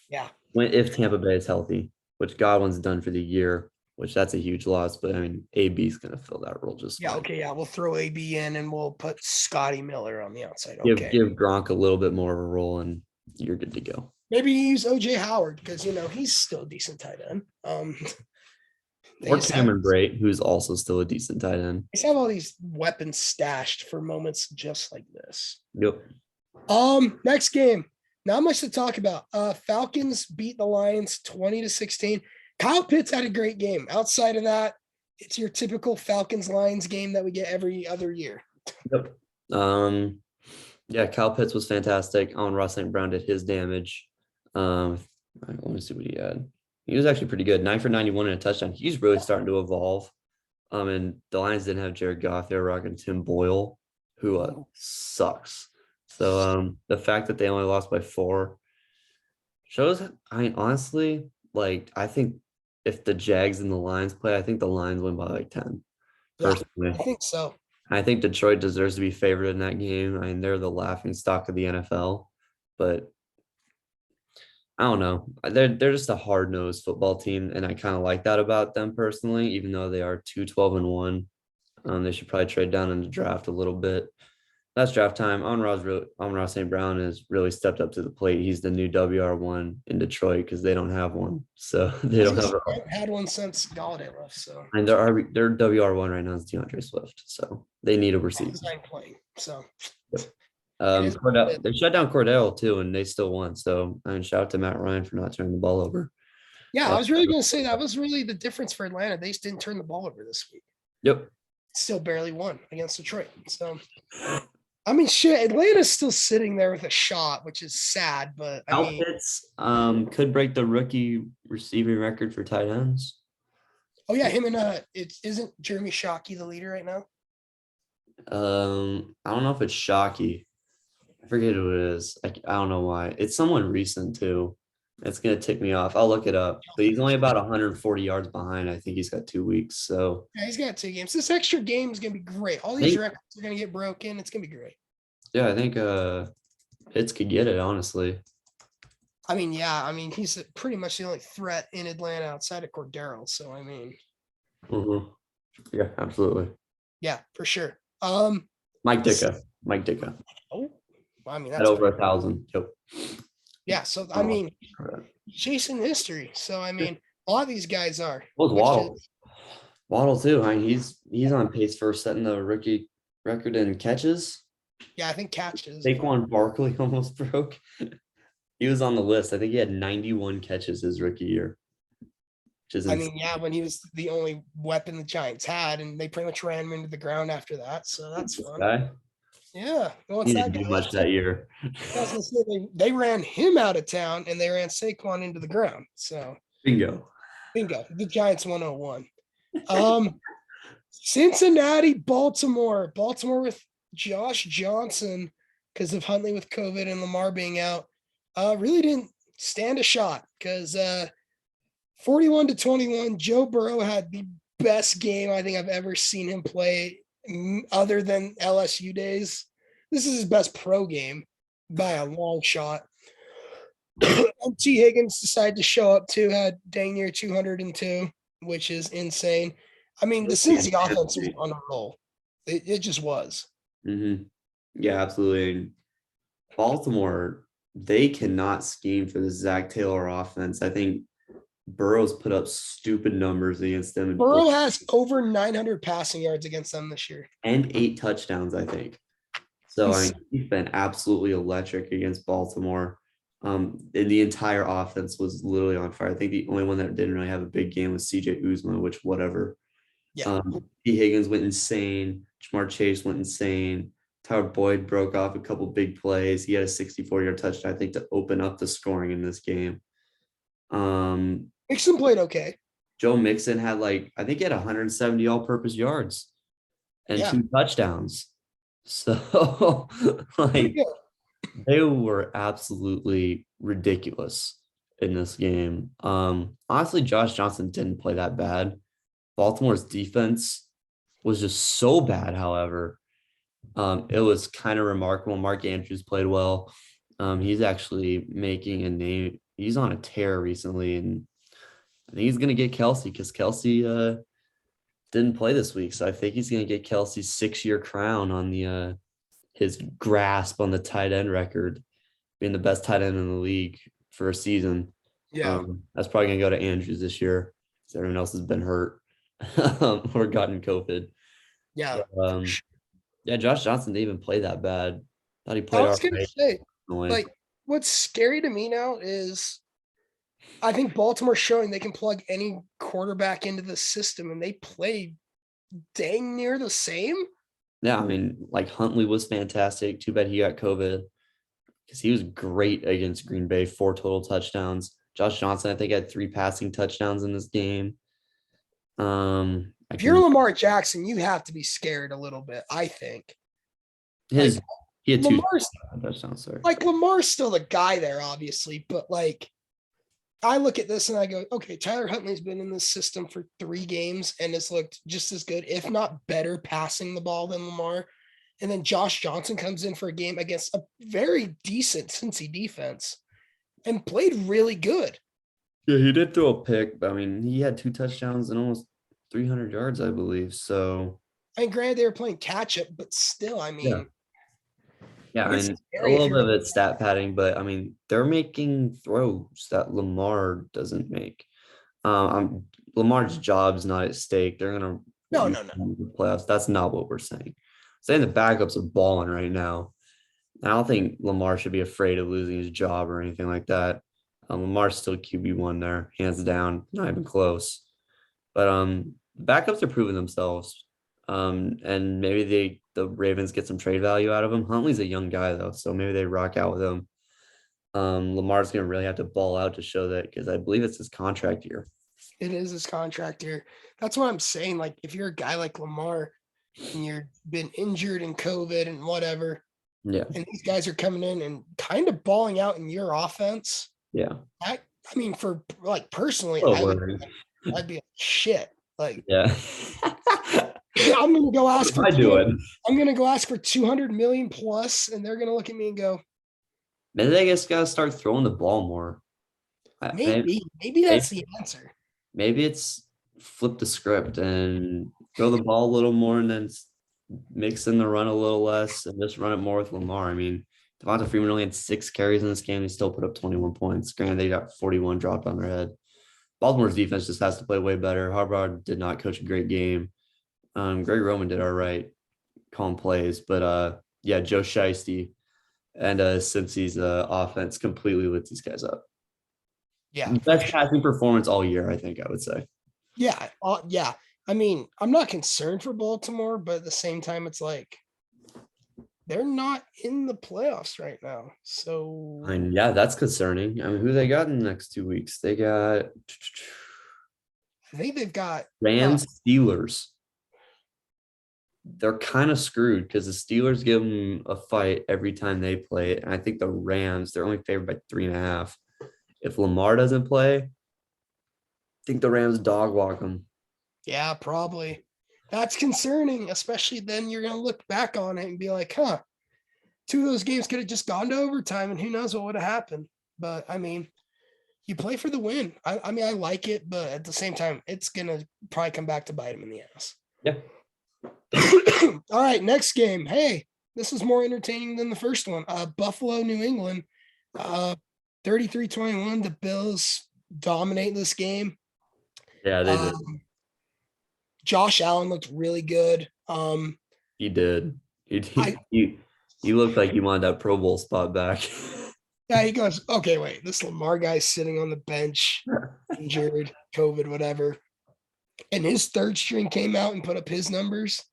Yeah. If Tampa Bay is healthy, which Godwin's done for the year, which that's a huge loss. But I mean, AB is going to fill that role just fine. Okay. Yeah. We'll throw AB in and we'll put Scotty Miller on the outside. Okay. Give Gronk a little bit more of a role and you're good to go. Maybe use OJ Howard because, he's still a decent tight end. Or Cameron Brate, who's also still a decent tight end. They have all these weapons stashed for moments just like this. Yep. Next game. Not much to talk about. Falcons beat the Lions 20-16. Kyle Pitts had a great game. Outside of that, it's your typical Falcons-Lions game that we get every other year. Yep. Yeah, Kyle Pitts was fantastic. Amon-Ra St. Brown did his damage. Let me see what he had. He was actually pretty good. 9 for 91 and a touchdown. He's really starting to evolve. And the Lions didn't have Jared Goff. They were rocking Tim Boyle, who sucks. So the fact that they only lost by 4 shows, honestly, I think if the Jags and the Lions play, I think the Lions win by 10. Personally. I think so. I think Detroit deserves to be favored in that game. I mean, they're the laughing stock of the NFL, but I don't know. They're just a hard-nosed football team, and I kind of like that about them personally, even though they are 2-12-1. They should probably trade down in the draft a little bit. That's draft time. Amon-Ra St. Brown has really stepped up to the plate. He's the new WR1 in Detroit because they don't have one. So they don't have had one since Galladay left. So and their WR1 right now is DeAndre Swift. So they need a receiver. Playing. So they shut down Cordell too, and they still won. So shout out to Matt Ryan for not turning the ball over. Yeah, I was really going to say that was really the difference for Atlanta. They just didn't turn the ball over this week. Yep. Still barely won against Detroit. So, I mean, shit, Atlanta's still sitting there with a shot, which is sad. But Pitts could break the rookie receiving record for tight ends. Oh yeah, him and isn't Jeremy Shockey the leader right now? I don't know if it's Shockey. I forget who it is. I don't know why. It's someone recent too. It's gonna tick me off. I'll look it up. But he's only about 140 yards behind. I think he's got 2 weeks. So yeah, he's got 2 games. This extra game is gonna be great. All these records are gonna get broken. It's gonna be great. Yeah, I think Pitts could get it, honestly. I mean, he's pretty much the only threat in Atlanta outside of Cordero. So I mean, yeah, absolutely. Yeah, for sure. Mike Ditka. Oh, well, I mean, that's over 1,000. Yep. Yeah, so I mean, chasing history. So I mean, a lot of these guys are. Well, Waddle too. I mean, he's on pace for setting the rookie record in catches. Yeah, I think catches. Saquon Barkley almost broke. He was on the list. I think he had 91 catches his rookie year. When he was the only weapon the Giants had, and they pretty much ran him into the ground after that. So that's fun. Guy? Yeah. Well, he didn't do much that year. They ran him out of town, and they ran Saquon into the ground. So bingo. The Giants 101. Cincinnati, Baltimore with Josh Johnson because of Huntley with COVID and Lamar being out. Really didn't stand a shot because 41-21, Joe Burrow had the best game I think I've ever seen him play other than LSU days. This is his best pro game by a long shot. And T. Higgins decided to show up too, had dang near 202, which is insane. I mean, the Cincy offense was on a roll. It just was. Mm-hmm. Yeah, absolutely. Baltimore, they cannot scheme for the Zach Taylor offense. I think Burrow's put up stupid numbers against them Burrow has over 900 passing yards against them this year. and 8 touchdowns, I think. So I mean, he's been absolutely electric against Baltimore. And the entire offense was literally on fire. I think the only one that didn't really have a big game was CJ Uzma, which whatever. Yeah. T. Higgins went insane. Jamar Chase went insane. Tyler Boyd broke off a couple big plays. He had a 64-yard touchdown, I think, to open up the scoring in this game. Mixon played okay. Joe Mixon had I think he had 170 all-purpose yards and 2 touchdowns. So they were absolutely ridiculous in this game. Honestly, Josh Johnson didn't play that bad. Baltimore's defense was just so bad, however. It was kind of remarkable. Mark Andrews played well. He's actually making a name. He's on a tear recently, and I think he's going to get Kelsey because Kelsey didn't play this week. So I think he's going to get Kelsey's 6-year crown on his grasp on the tight end record, being the best tight end in the league for a season. Yeah. That's probably going to go to Andrews this year because everyone else has been hurt or gotten COVID. Yeah. But, yeah, Josh Johnson didn't even play that bad. Thought he played I was going to say, right. What's scary to me now is I think Baltimore's showing they can plug any quarterback into the system, and they play dang near the same. Yeah, I mean, Huntley was fantastic. Too bad he got COVID because he was great against Green Bay, 4 total touchdowns. Josh Johnson, I think, had 3 passing touchdowns in this game. If you're Lamar Jackson, you have to be scared a little bit, I think. He had 2 touchdowns, sorry. Lamar's still the guy there, obviously, but I look at this and I go, okay, Tyler Huntley's been in this system for 3 games and has looked just as good, if not better, passing the ball than Lamar. And then Josh Johnson comes in for a game against a very decent Cincy defense and played really good. Yeah, he did throw a pick, but I mean, he had 2 touchdowns and almost 300 yards, I believe. So, and granted, they were playing catch up, but still, I mean, yeah, I mean, a little bit of it's stat padding, but I mean, they're making throws that Lamar doesn't make. Lamar's job's not at stake. They're gonna no the playoffs. That's not what we're saying. Saying the backups are balling right now. I don't think Lamar should be afraid of losing his job or anything like that. Lamar's still QB1 there, hands down, not even close. But backups are proving themselves. And maybe the Ravens get some trade value out of him. Huntley's a young guy though, so maybe they rock out with him. Lamar's gonna really have to ball out to show that because I believe it's his contract year. It is his contract year. That's what I'm saying. If you're a guy like Lamar and you've been injured and COVID and whatever, yeah, and these guys are coming in and kind of balling out in your offense. Yeah. I mean, for personally, I'd be like, shit. Yeah. I'm gonna go ask for I'm gonna go ask for 200 million plus, and they're gonna look at me and go, maybe they just gotta start throwing the ball more. Maybe that's the answer. Maybe it's flip the script and throw the ball a little more and then mix in the run a little less and just run it more with Lamar. I mean, Devonta Freeman only had 6 carries in this game. He still put up 21 points. Granted, they got 41 dropped on their head. Baltimore's defense just has to play way better. Harbaugh did not coach a great game. Greg Roman did all right, calling plays. But, yeah, Joe Shiesty and Cincy's offense completely lit these guys up. Yeah. Best passing performance all year, I think I would say. Yeah. Yeah. I mean, I'm not concerned for Baltimore, but at the same time, it's they're not in the playoffs right now. So, and yeah, that's concerning. I mean, who they got in the next 2 weeks? They got, I think they've got Rams, Steelers. They're kind of screwed because the Steelers give them a fight every time they play. And I think the Rams, they're only favored by 3.5. If Lamar doesn't play, I think the Rams dog walk them. Yeah, probably. That's concerning, especially then you're going to look back on it and be like, 2 of those games could have just gone to overtime and who knows what would have happened. But, I mean, you play for the win. I mean, I like it, but at the same time, it's going to probably come back to bite him in the ass. Yeah. All right, next game. Hey, This was more entertaining than the first one. Buffalo, New England, 33-21. The Bills dominate this game. Yeah, they did. Josh Allen looked really good. He did. I He looked like he wanted that Pro Bowl spot back. Yeah, he goes, okay, wait, this Lamar guy's sitting on the bench, injured, COVID, whatever. And his third string came out and put up his numbers.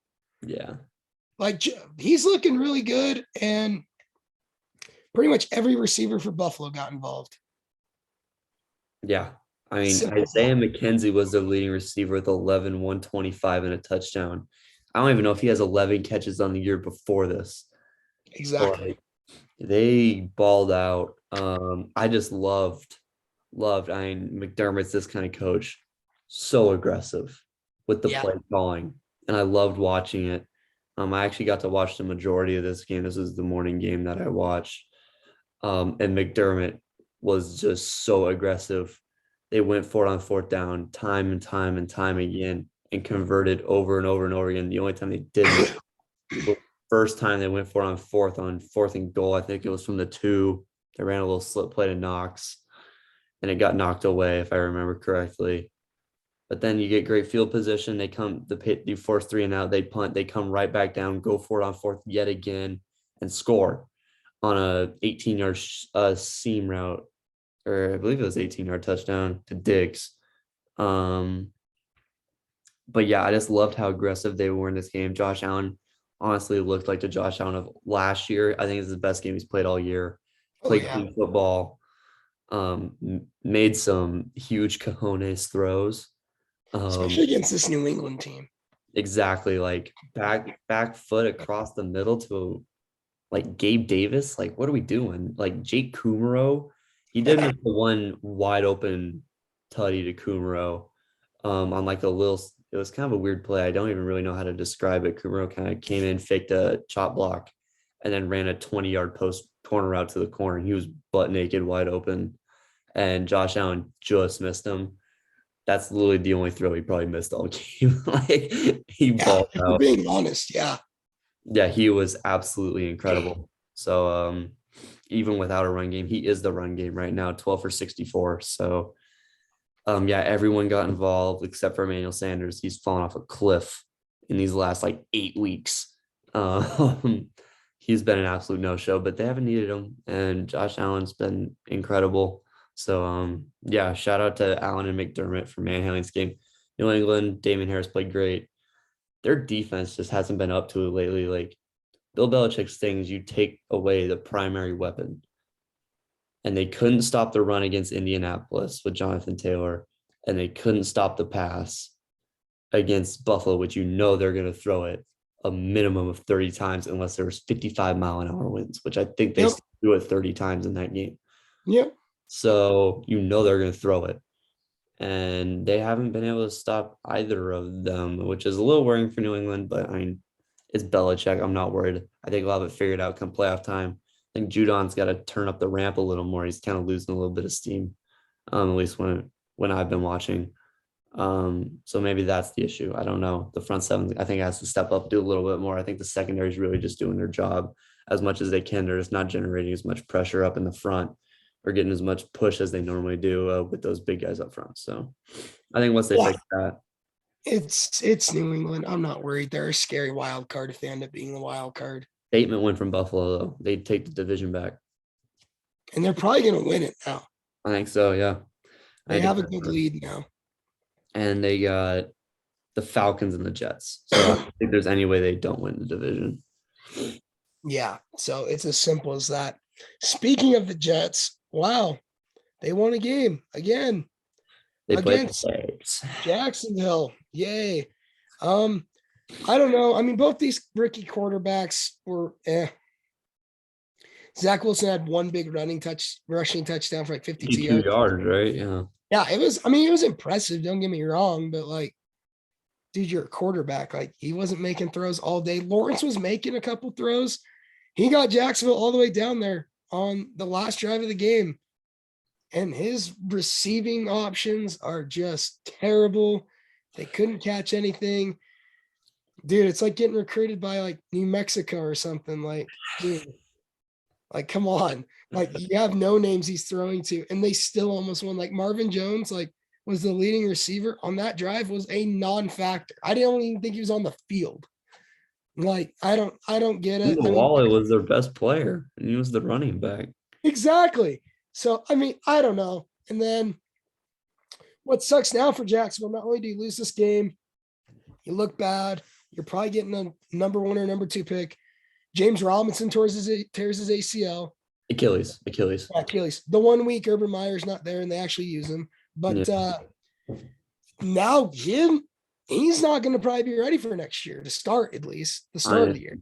Yeah. Like, he's looking really good. And pretty much every receiver for Buffalo got involved. Yeah. I mean, Simple. Isaiah McKenzie was their leading receiver with 11, 125 and a touchdown. I don't even know if he has 11 catches on the year before this. Exactly. They balled out. I just loved. I mean, McDermott's this kind of coach, so aggressive with the play calling, and I loved watching it. I actually got to watch the majority of this game. This was the morning game that I watched, and McDermott was just so aggressive. They went for it on fourth down, time and time and time again, and converted over and over and over again. The only time they didn't. First time they went for it on fourth and goal. I think it was from the 2. They ran a little slip play to Knox, and it got knocked away, if I remember correctly. But then you get great field position. They come, you force 3 and out. They punt. They come right back down, go for it on fourth yet again, and score on a 18-yard seam route, or I believe it was 18-yard touchdown to Diggs. But yeah, I just loved how aggressive they were in this game. Josh Allen honestly looked like the Josh Allen of last year. I think it's the best game he's played all year. Played clean football, made some huge cojones throws. Especially against this New England team. Exactly, like back foot across the middle to like Gabe Davis. Like, what are we doing? Like Jake Kumaro, he did miss the one wide open tutty to Kumaro on like a little. It was kind of a weird play. I don't even really know how to describe it. Kumaro kind of came in, faked a chop block, and then ran a 20-yard post corner route to the corner. He was butt naked, wide open, and Josh Allen just missed him. That's literally the only throw he probably missed all game. Like, he balled out. Being honest, yeah. Yeah, he was absolutely incredible. So even without a run game, he is the run game right now, 12 for 64. So yeah, everyone got involved except for Emmanuel Sanders. He's fallen off a cliff in these last like 8 weeks. He's been an absolute no-show, but they haven't needed him. And Josh Allen's been incredible. So yeah, shout out to Allen and McDermott for manhandling this game. New England, Damon Harris played great. Their defense just hasn't been up to it lately. Like, Bill Belichick's things, you take away the primary weapon. And they couldn't stop the run against Indianapolis with Jonathan Taylor, and they couldn't stop the pass against Buffalo, which you know they're going to throw it a minimum of 30 times unless there's 55-mile-an-hour winds, which I think they threw it 30 times in that game. Yep. So you know they're going to throw it. And they haven't been able to stop either of them, which is a little worrying for New England, but I mean, it's Belichick. I'm not worried. I think we'll have it figured out come playoff time. I think Judon's got to turn up the ramp a little more. He's kind of losing a little bit of steam, at least when I've been watching. So maybe that's the issue. I don't know. The front seven, I think, has to step up, do a little bit more. I think the secondary is really just doing their job as much as they can. They're just not generating as much pressure up in the front or getting as much push as they normally do with those big guys up front. So I think once they fix that. It's New England. I'm not worried. They're a scary wild card if they end up being a wild card. Statement win from Buffalo, though. They'd take the division back. And they're probably going to win it now. I think so, yeah. They have a good lead now. And they got the Falcons and the Jets. So I don't think there's any way they don't win the division. Yeah, so it's as simple as that. Speaking of the Jets, wow, they won a game again. They against Jacksonville. Yay. I don't know. I mean, both these rookie quarterbacks were Zach Wilson had one big rushing touchdown for like 52 yards, right? Yeah. Yeah, it was impressive. Don't get me wrong, but like, dude, you're a quarterback. Like, he wasn't making throws all day. Lawrence was making a couple throws. He got Jacksonville all the way down there on the last drive of the game. And his receiving options are just terrible. They couldn't catch anything. Dude, it's like getting recruited by like New Mexico or something. Like, dude, like come on. Like you have no names he's throwing to, and they still almost won. Like Marvin Jones, like was the leading receiver on that drive, was a non-factor. I didn't even think he was on the field. Like, I don't get And it. the I mean, Waller was their best player, and he was the running back. exactly. So I mean, I don't know. And then what sucks now for Jacksonville, not only do you lose this game, you look bad. You're probably getting a number 1 or number 2 pick. James Robinson tears his ACL. Achilles. Achilles. The 1 week Urban Meyer's not there and they actually use him. Yeah. But now he's not going to probably be ready for next year to start, at least the start of the year.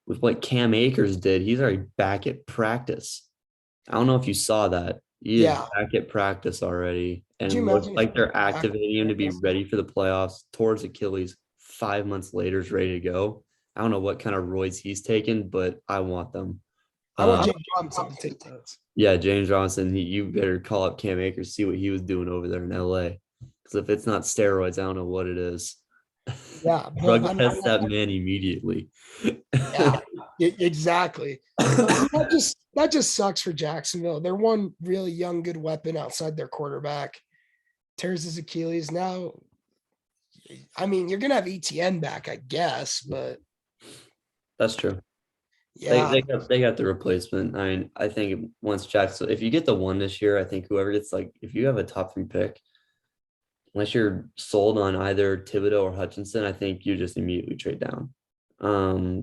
With what Cam Akers did, he's already back at practice. I don't know if you saw that. He is back at practice already. And it looks like they're activating him to be ready for the playoffs towards Achilles. 5 months later is ready to go. I don't know what kind of roids he's taken, but I want them. I want James Robinson to take those. Yeah, James Robinson. You better call up Cam Akers, see what he was doing over there in LA. Because if it's not steroids, I don't know what it is. Yeah, drug test that man immediately. Yeah, exactly. that just sucks for Jacksonville. They're one really young, good weapon outside their quarterback. Tears his Achilles. Now, I mean, you're gonna have ETN back, I guess, but that's true. Yeah, they got the replacement. I mean, I think once Jacksonville, if you get the 1 this year, I think whoever gets if you have a top 3 pick, unless you're sold on either Thibodeau or Hutchinson, I think you just immediately trade down.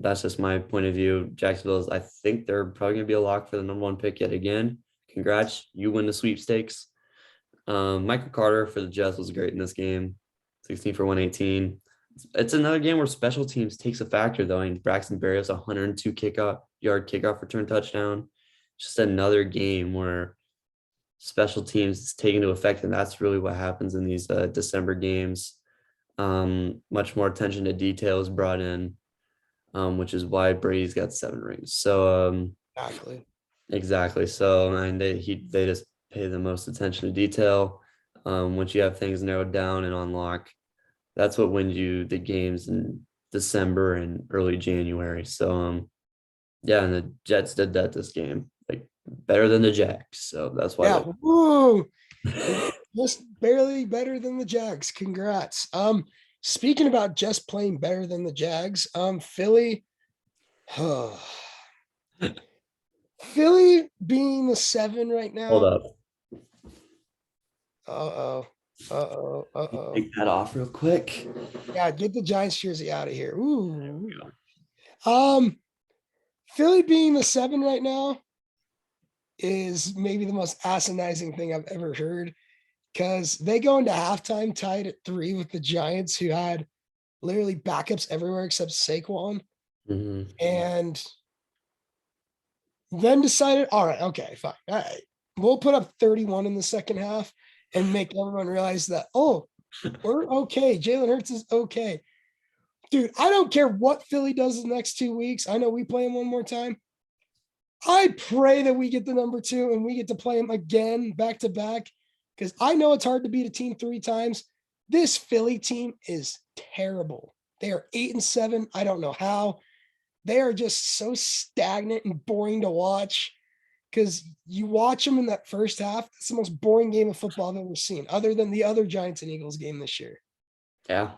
That's just my point of view. Jacksonville's, I think they're probably gonna be a lock for the number 1 pick yet again. Congrats, you win the sweepstakes. Michael Carter for the Jets was great in this game, 16 for 118. It's another game where special teams takes a factor though. I mean, Braxton Berrios 102 yard kickoff return touchdown. Just another game where special teams is taken into effect, and that's really what happens in these December games. Much more attention to detail is brought in, which is why Brady's got 7 rings. So exactly. So and they just pay the most attention to detail. Once you have things narrowed down and on lock, that's what wins you the games in December and early January. So yeah, and the Jets did that this game, like better than the Jags. So that's why. Yeah, woo! Just barely better than the Jags. Congrats. Speaking about just playing better than the Jags, Philly. Philly being the 7 right now. Hold up. Uh-oh. Take that off real quick. Yeah, get the Giants jersey out of here. Ooh. Philly being the 7 right now is maybe the most asinizing thing I've ever heard, because they go into halftime tied at 3 with the Giants, who had literally backups everywhere except Saquon, and then decided, all right, okay, fine. All right. We'll put up 31 in the second half and make everyone realize that, oh, we're okay. Jalen Hurts is okay. Dude, I don't care what Philly does the next 2 weeks. I know we play him one more time. I pray that we get the number 2 and we get to play him again back to back, because I know it's hard to beat a team 3 times. This Philly team is terrible. They are 8-7. I don't know how. They are just so stagnant and boring to watch, because you watch them in that first half. It's the most boring game of football I've ever seen, other than the other Giants and Eagles game this year. Yeah.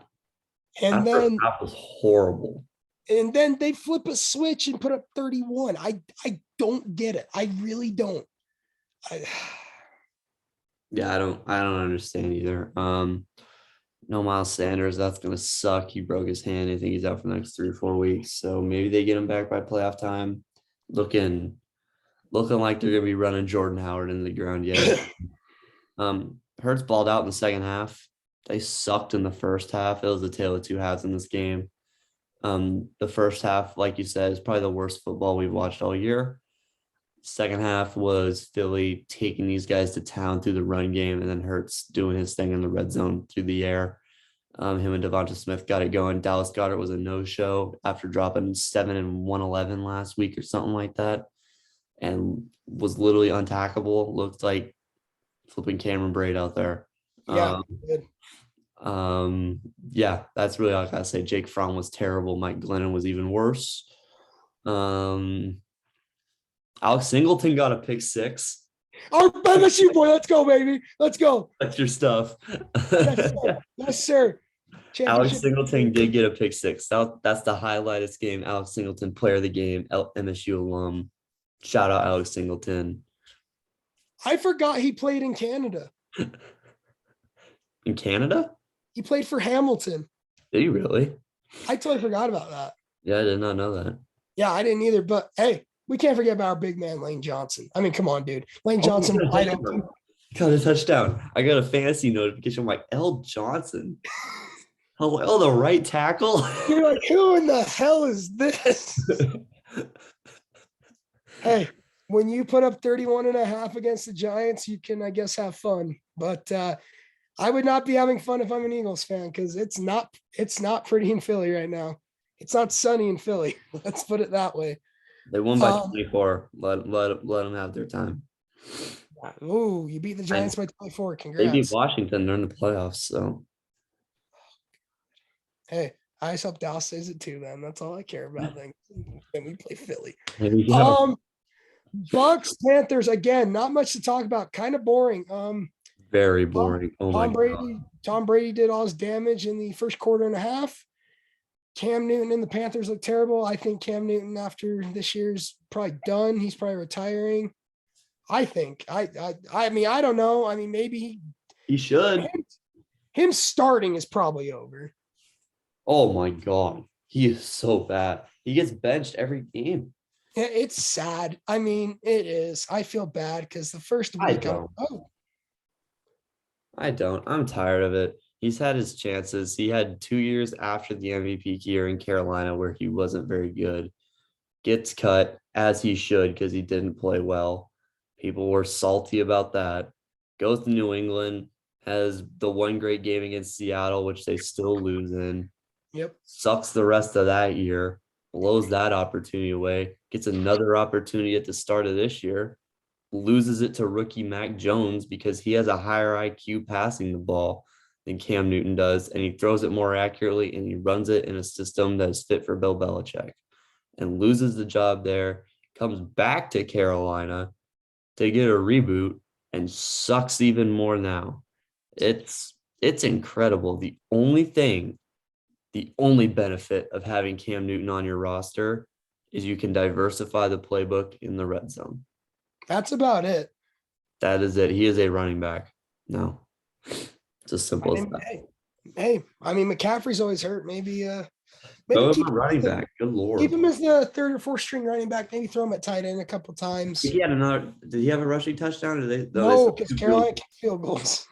And then that was horrible. And then they flip a switch and put up 31. I don't get it. I really don't. Yeah, I don't understand either. No Miles Sanders, that's gonna suck. He broke his hand. I think he's out for the next 3 or 4 weeks. So maybe they get him back by playoff time. Looking like they're gonna be running Jordan Howard into the ground yet. Hurts balled out in the second half. They sucked in the first half. It was the tale of 2 halves in this game. The first half, like you said, is probably the worst football we've watched all year. Second half was Philly taking these guys to town through the run game, and then Hurts doing his thing in the red zone through the air. Him and Devonta Smith got it going. Dallas Goedert was a no-show after dropping 7 and 111 last week or something like that, and was literally untackable. Looked like flipping Cameron Braid out there. Yeah. Yeah, that's really all I gotta say. Jake Fromm was terrible. Mike Glennon was even worse. Um, Alex Singleton got a pick six. Oh, MSU boy, let's go, baby. Let's go. That's your stuff. Yes, sir. Yes, sir. Alex Championship. Singleton did get a pick six. That's the highlight of this game. Alex Singleton, player of the game, MSU alum. Shout out Alex Singleton. I forgot he played in Canada. In Canada? He played for Hamilton. Did he really? I totally forgot about that. Yeah, I did not know that. Yeah, I didn't either. But hey, we can't forget about our big man, Lane Johnson. I mean, come on, dude. Lane Johnson wide open. Got a touchdown. I got a fantasy notification. I'm like, L. Johnson. Hello, the right tackle. You're like, who in the hell is this? Hey, when you put up 31.5 against the Giants, you can, I guess, have fun. But I would not be having fun if I'm an Eagles fan because it's not pretty in Philly right now. It's not sunny in Philly. Let's put it that way. They won by 24. Let them have their time. Oh, you beat the Giants by 24. Congrats. They beat Washington during the playoffs. So, hey, I just hope Dallas says it too. Then that's all I care about. Then we play Philly. Bucks Panthers again. Not much to talk about. Kind of boring. Very boring. Tom Brady did all his damage in the first quarter and a half. Cam Newton and the Panthers look terrible. I think Cam Newton after this year's probably done. He's probably retiring. I think. I mean, I don't know. I mean, maybe he should. Him starting is probably over. Oh my God. He is so bad. He gets benched every game. Yeah, it's sad. I mean, it is. I feel bad because the first week I don't. I'm tired of it. He's had his chances. He had 2 years after the MVP year in Carolina where he wasn't very good. Gets cut as he should because he didn't play well. People were salty about that. Goes to New England, has the one great game against Seattle, which they still lose in. Yep. Sucks the rest of that year. Blows that opportunity away. Gets another opportunity at the start of this year. Loses it to rookie Mac Jones because he has a higher IQ passing the ball than Cam Newton does, and he throws it more accurately, and he runs it in a system that is fit for Bill Belichick, and loses the job there, comes back to Carolina to get a reboot, and sucks even more now. It's incredible. The only benefit of having Cam Newton on your roster is you can diversify the playbook in the red zone. That's about it. That is it. He is a running back. No. It's as simple as that. Hey, I mean, McCaffrey's always hurt. Maybe keep him running back. Good Lord. Keep him as the third or fourth string running back. Maybe throw him at tight end a couple times. Did he have a rushing touchdown? No, because Carolina kicked field goals.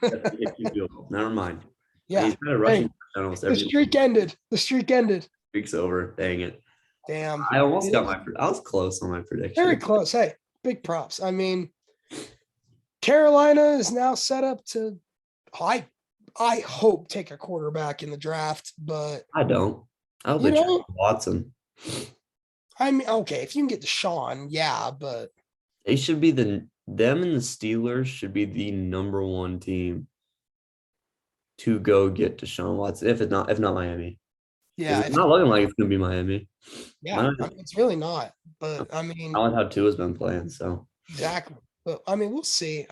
Never mind. Yeah. He's had a rushing touchdown almost every The streak ended. Streak's over. Dang it. Damn. I was close on my prediction. Very close. Hey, big props. I mean, Carolina is now set up to I hope take a quarterback in the draft, but I don't. I hope they try Watson. I mean, okay, if you can get Deshaun, yeah, but they should be them and the Steelers should be the number one team to go get Deshaun Watson. If not Miami. Yeah, it's not looking like it's gonna be Miami. Yeah, I mean, it's really not. But I mean, I like how Tua's been playing. So exactly. But I mean, we'll see.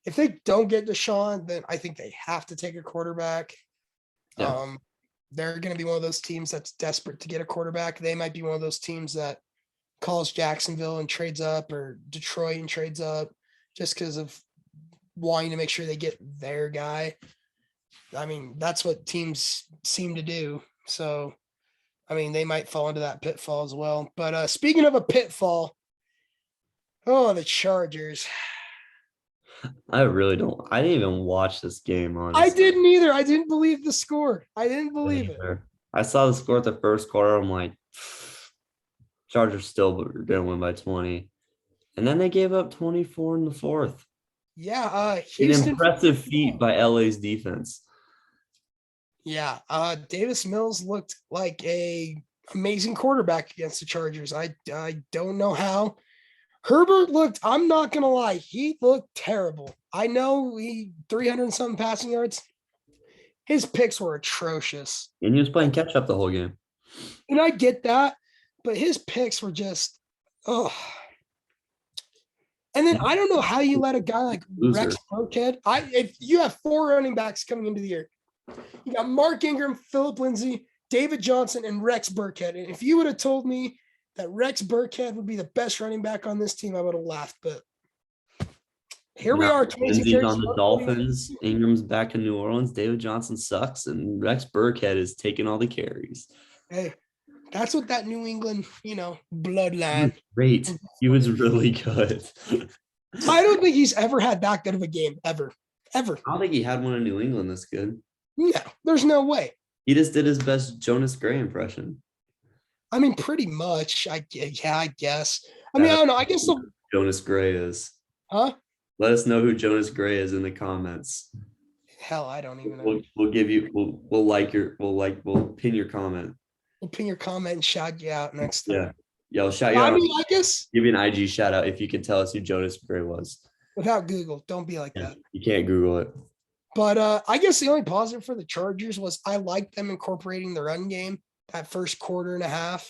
If they don't get Deshaun, then I think they have to take a quarterback. Yeah. They're going to be one of those teams that's desperate to get a quarterback. They might be one of those teams that calls Jacksonville and trades up, or Detroit and trades up, just because of wanting to make sure they get their guy. I mean, that's what teams seem to do. So, I mean, they might fall into that pitfall as well. But speaking of a pitfall, the Chargers. I really don't. I didn't even watch this game, honestly. I didn't either. I didn't believe the score. I didn't believe it. I saw the score at the first quarter. I'm like, Chargers still going to win by 20. And then they gave up 24 in the fourth. Yeah. Houston, an impressive feat by LA's defense. Yeah. Davis Mills looked like a amazing quarterback against the Chargers. I don't know how. Herbert looked, I'm not going to lie, he looked terrible. I know he 300 and something passing yards. his picks were atrocious. And he was playing catch up the whole game. And I get that, but his picks were just, oh. And then I don't know how you let a guy like Rex Burkhead. If you have 4 running backs coming into the year, you got Mark Ingram, Philip Lindsay, David Johnson, and Rex Burkhead. And if you would have told me that Rex Burkhead would be the best running back on this team, I would have laughed. But here we are. Lindsay's on the Dolphins. Ingram's back in New Orleans. David Johnson sucks, and Rex Burkhead is taking all the carries. Hey, that's what that New England, bloodline. Great. He was really good. I don't think he's ever had that good of a game, ever. I don't think he had one in New England this good. No, there's no way. He just did his best Jonas Gray impression. I mean, pretty much. I guess. I don't know. I guess Jonas Gray is. Huh? Let us know who Jonas Gray is in the comments. Hell, I don't even know. We'll give you. We'll pin your comment. We'll pin your comment and shout you out next time. Yeah, I'll shout you out. I guess. Give you an IG shout out if you can tell us who Jonas Gray was. Without Google, don't be like that. You can't Google it. But I guess the only positive for the Chargers was I liked them incorporating the run game that first quarter and a half.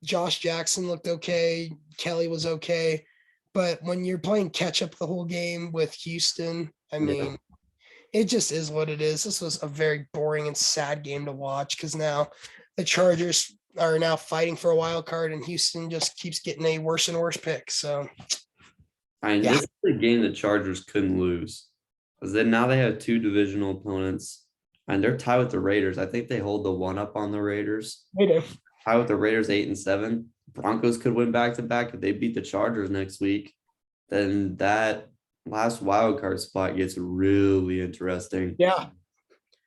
Josh Jackson looked okay. Kelly was okay. But when you're playing catch up the whole game with Houston, it just is what it is. This was a very boring and sad game to watch because now the Chargers are now fighting for a wild card and Houston just keeps getting a worse and worse pick. So, this is a game the Chargers couldn't lose. Because then now they have 2 divisional opponents and they're tied with the Raiders. I think they hold the 1-up on the Raiders. They do. Tied with the Raiders 8-7. Broncos could win back-to-back. If they beat the Chargers next week, then that last wild card spot gets really interesting. Yeah.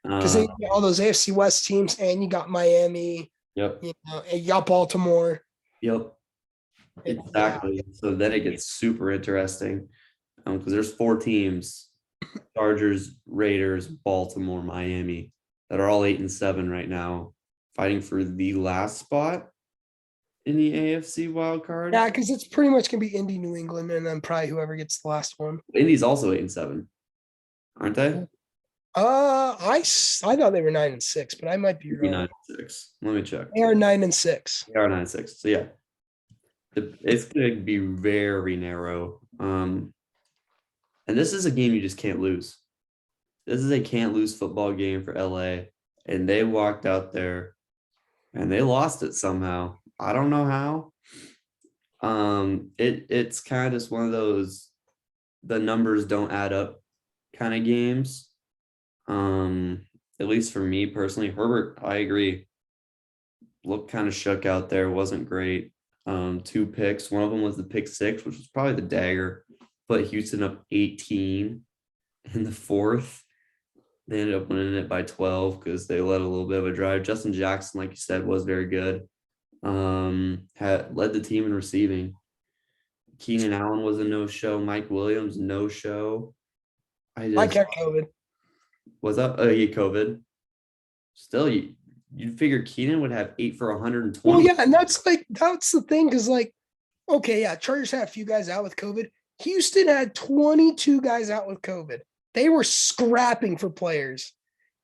Because you got all those AFC West teams and you got Miami. Yep. And you got Baltimore. Yep. Exactly. Yeah. So then it gets super interesting. Because there's 4 teams. Chargers, Raiders, Baltimore, Miami that are all 8-7 right now, fighting for the last spot in the AFC wild card. Yeah, because it's pretty much gonna be Indy, New England, and then probably whoever gets the last one. Indy's also 8-7, aren't they? I thought they were 9-6, but I might be wrong. 9-6. Let me check. They are 9-6. They are 9-6. So yeah, it's gonna be very narrow. And this is a game you just can't lose. This is a can't lose football game for LA. And they walked out there and they lost it somehow. I don't know how. It's kind of just one of those, the numbers don't add up kind of games. At least for me personally, Herbert, I agree. Looked kind of shook out there, wasn't great. 2 picks. One of them was the pick 6, which was probably the dagger. Put Houston up 18 in the 4th. They ended up winning it by 12 because they led a little bit of a drive. Justin Jackson, like you said, was very good. Had led the team in receiving. Keenan Allen was a no-show. Mike Williams, no-show. Mike had COVID. Was that? Oh, he had COVID. Still, you'd figure Keenan would have 8 for 120. Well, yeah, and that's the thing because, okay, yeah, Chargers had a few guys out with COVID. Houston had 22 guys out with COVID. They were scrapping for players,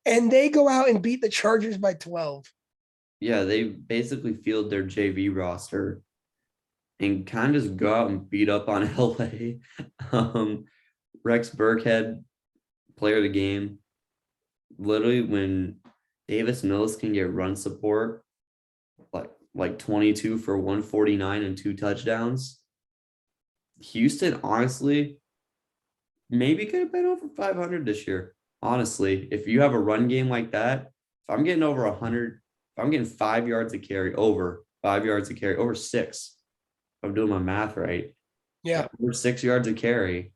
and they go out and beat the Chargers by 12. Yeah, they basically field their JV roster and kind of just go out and beat up on LA. Rex Burkhead, player of the game. Literally, when Davis Mills can get run support, like 22 for 149 and 2 touchdowns. Houston, honestly, maybe could have been over 500 this year. Honestly, if you have a run game like that, if I'm getting over 100, if I'm getting 5 yards a carry, over 5 yards a carry, over 6, if I'm doing my math right. Yeah. Over 6 yards a carry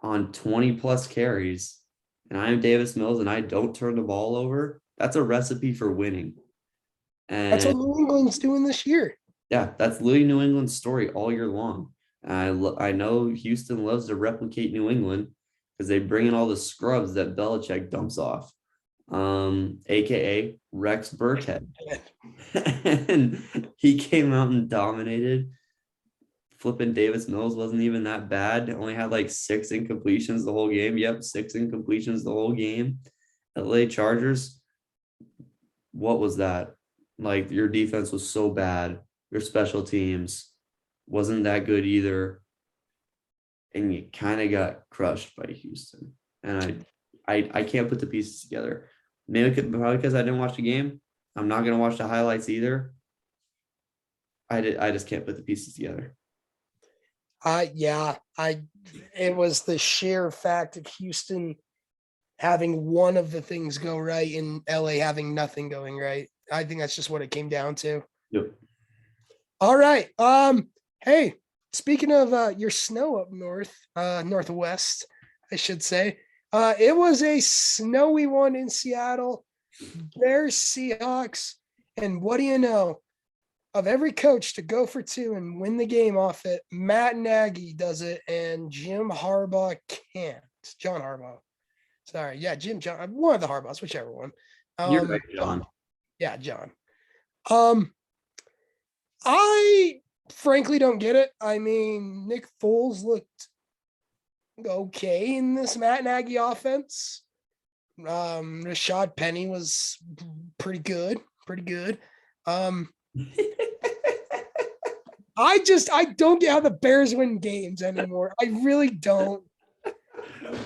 on 20 plus carries, and I am Davis Mills and I don't turn the ball over, that's a recipe for winning. And that's what New England's doing this year. Yeah, that's literally New England's story all year long. I know Houston loves to replicate New England because they bring in all the scrubs that Belichick dumps off, aka Rex Burkhead. And he came out and dominated flipping Davis Mills wasn't even that bad. Only had like 6 incompletions the whole game. Yep, 6 incompletions the whole game. LA Chargers, what was that? Like your defense was so bad. Your special teams wasn't that good either. And you kind of got crushed by Houston. And I can't put the pieces together. Probably because I didn't watch the game. I'm not gonna watch the highlights either. I just can't put the pieces together. It was the sheer fact of Houston having one of the things go right and LA having nothing going right. I think that's just what it came down to. Yep. All right. Hey, speaking of your snow up north, northwest, I should say, it was a snowy one in Seattle. Bears, Seahawks, and what do you know? Of every coach to go for 2 and win the game off it, Matt Nagy does it, and Jim Harbaugh can't. John Harbaugh. Sorry. Yeah, John, one of the Harbaughs, whichever one. You're right, John. Yeah, John. I frankly don't get it. I mean, Nick Foles looked okay in this Matt Nagy offense. Rashad Penny was pretty good. I don't get how the Bears win games anymore. I really don't.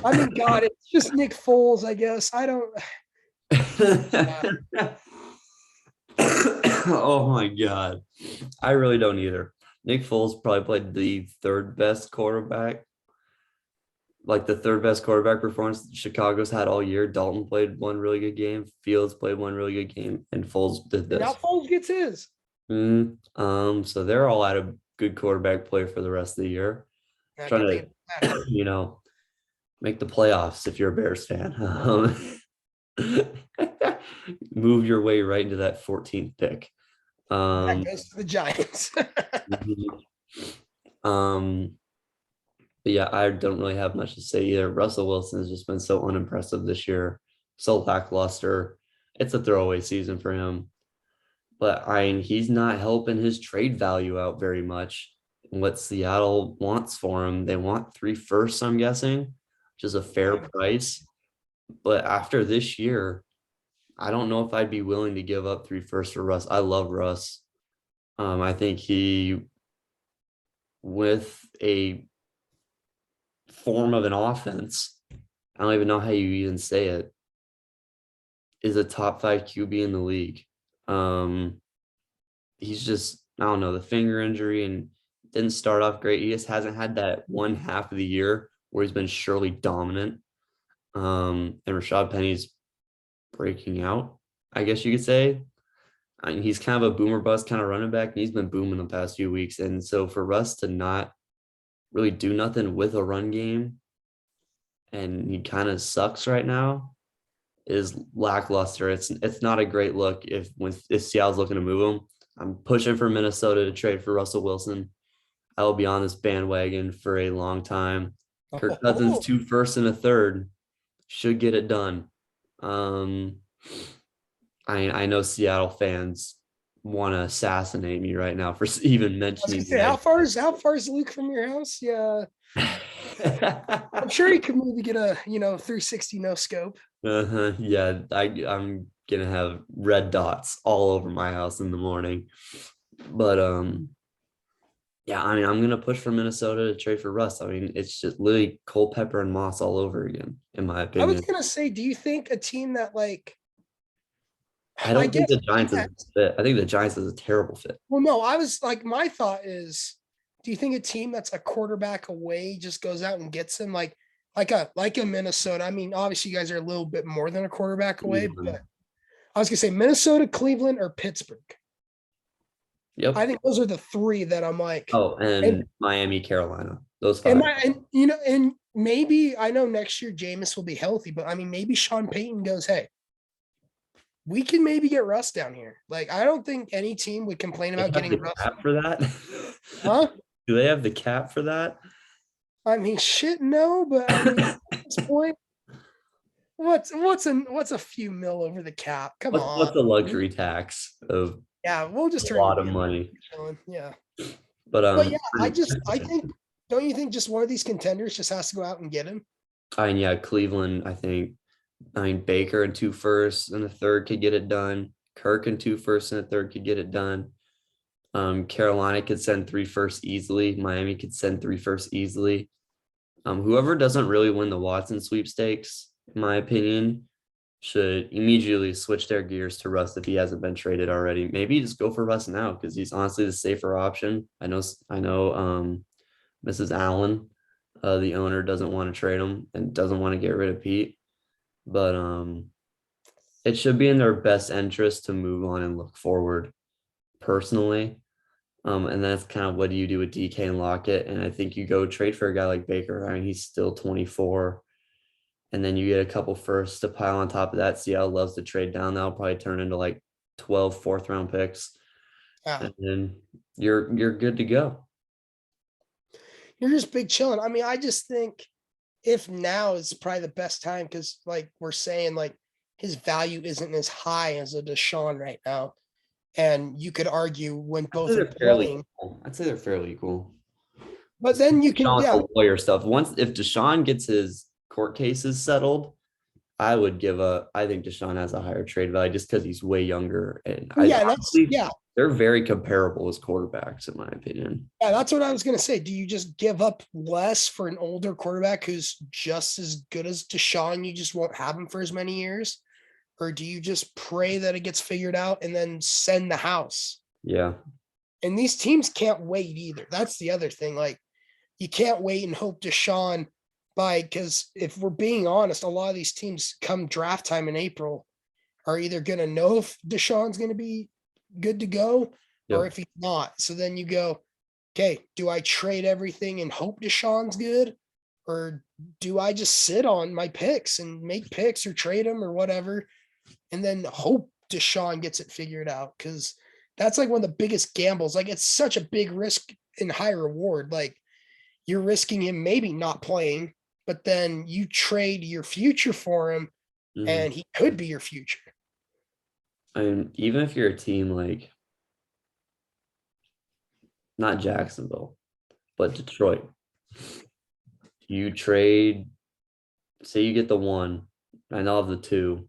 I mean, God, it's just Nick Foles, I guess. I don't. Oh my God. I really don't either. Nick Foles probably played the third best quarterback. Like the third best quarterback performance Chicago's had all year. Dalton played one really good game. Fields played one really good game. And Foles did this. Now Foles gets his. So they're all out of good quarterback play for the rest of the year. Trying to, make the playoffs if you're a Bears fan. Move your way right into that 14th pick. That goes to the Giants. But yeah, I don't really have much to say either. Russell Wilson has just been so unimpressive this year, so lackluster. It's a throwaway season for him. But he's not helping his trade value out very much. What Seattle wants for him, they want 3 firsts, I'm guessing, which is a fair price. But after this year, I don't know if I'd be willing to give up 3 firsts for Russ. I love Russ. I think he, with a form of an offense, I don't even know how you even say it, is a top 5 QB in the league. He's just, I don't know, the finger injury and didn't start off great. He just hasn't had that one half of the year where he's been surely dominant. And Rashad Penny's breaking out, I guess you could say. He's kind of a boomer bust kind of running back, and he's been booming the past few weeks. And so for Russ to not really do nothing with a run game, and he kind of sucks right now, is lackluster. It's not a great look if Seattle's looking to move him. I'm pushing for Minnesota to trade for Russell Wilson. I will be on this bandwagon for a long time. Kirk Cousins 2 firsts and a third should get it done. I know Seattle fans want to assassinate me right now for even mentioning. How far is Luke from your house? Yeah. I'm sure he could maybe get a 360 no scope. Yeah, I'm gonna have red dots all over my house in the morning. But yeah, I'm gonna push for Minnesota to trade for Russ. It's just literally Culpepper and Moss all over again, in my opinion. I was gonna say, do you think a team that I don't think the Giants is a fit. I think the Giants is a terrible fit. Well, no, I was like, my thought is, do you think a team that's a quarterback away just goes out and gets him like a Minnesota? I mean, obviously you guys are a little bit more than a quarterback away, but I was gonna say Minnesota, Cleveland, or Pittsburgh. Yep. I think those are the 3 that I'm like. Oh, and Miami, Carolina. Those 5. And maybe I know next year Jameis will be healthy, but maybe Sean Payton goes, hey, we can maybe get Russ down here. Like, I don't think any team would complain about getting Russ. Cap for that? Huh? Do they have the cap for that? Shit, no, but at this point, what's a few mil over the cap? Come on. What's the luxury tax of? Yeah, we'll just turn a lot of money. Yeah. But But yeah, I think, don't you think just one of these contenders just has to go out and get him? yeah, Cleveland, I mean, Baker and 2 firsts and a third could get it done. Kirk and 2 firsts and a third could get it done. Carolina could send 3 firsts easily. Miami could send 3 firsts easily. Whoever doesn't really win the Watson sweepstakes, in my opinion, should immediately switch their gears to Russ if he hasn't been traded already. Maybe just go for Russ now because he's honestly the safer option. I know. Mrs. Allen, the owner, doesn't want to trade him and doesn't want to get rid of Pete, but it should be in their best interest to move on and look forward personally. And that's kind of what do you do with DK and Lockett? And I think you go trade for a guy like Baker. I mean, he's still 24. And then you get a couple firsts to pile on top of that. Seattle loves to trade down. That'll probably turn into like 12 fourth-round picks. Yeah. And then you're good to go. You're just big chilling. I mean, I just think if now is probably the best time because, like we're saying, like his value isn't as high as a Deshaun right now. And you could argue when both are playing. I'd say they're fairly equal. But then you can, The lawyer stuff. Once if Deshaun gets his court cases settled, I think Deshaun has a higher trade value just because he's way younger. And they're very comparable as quarterbacks, in my opinion. Yeah, that's what I was gonna say. Do you just give up less for an older quarterback who's just as good as Deshaun? You just won't have him for as many years, or do you just pray that it gets figured out and then send the house? Yeah. And these teams can't wait either. That's the other thing. Like, you can't wait and hope Deshaun because if we're being honest, a lot of these teams come draft time in April are either going to know if Deshaun's going to be good to go or if he's not. So then you go, okay, do I trade everything and hope Deshaun's good? Or do I just sit on my picks and make picks or trade them or whatever and then hope Deshaun gets it figured out? Because that's like one of the biggest gambles. Like, it's such a big risk and high reward. Like, you're risking him maybe not playing, but then you trade your future for him and he could be your future. I mean, even if you're a team like not Jacksonville, but Detroit, you trade, say you get the 1, I know of the 2,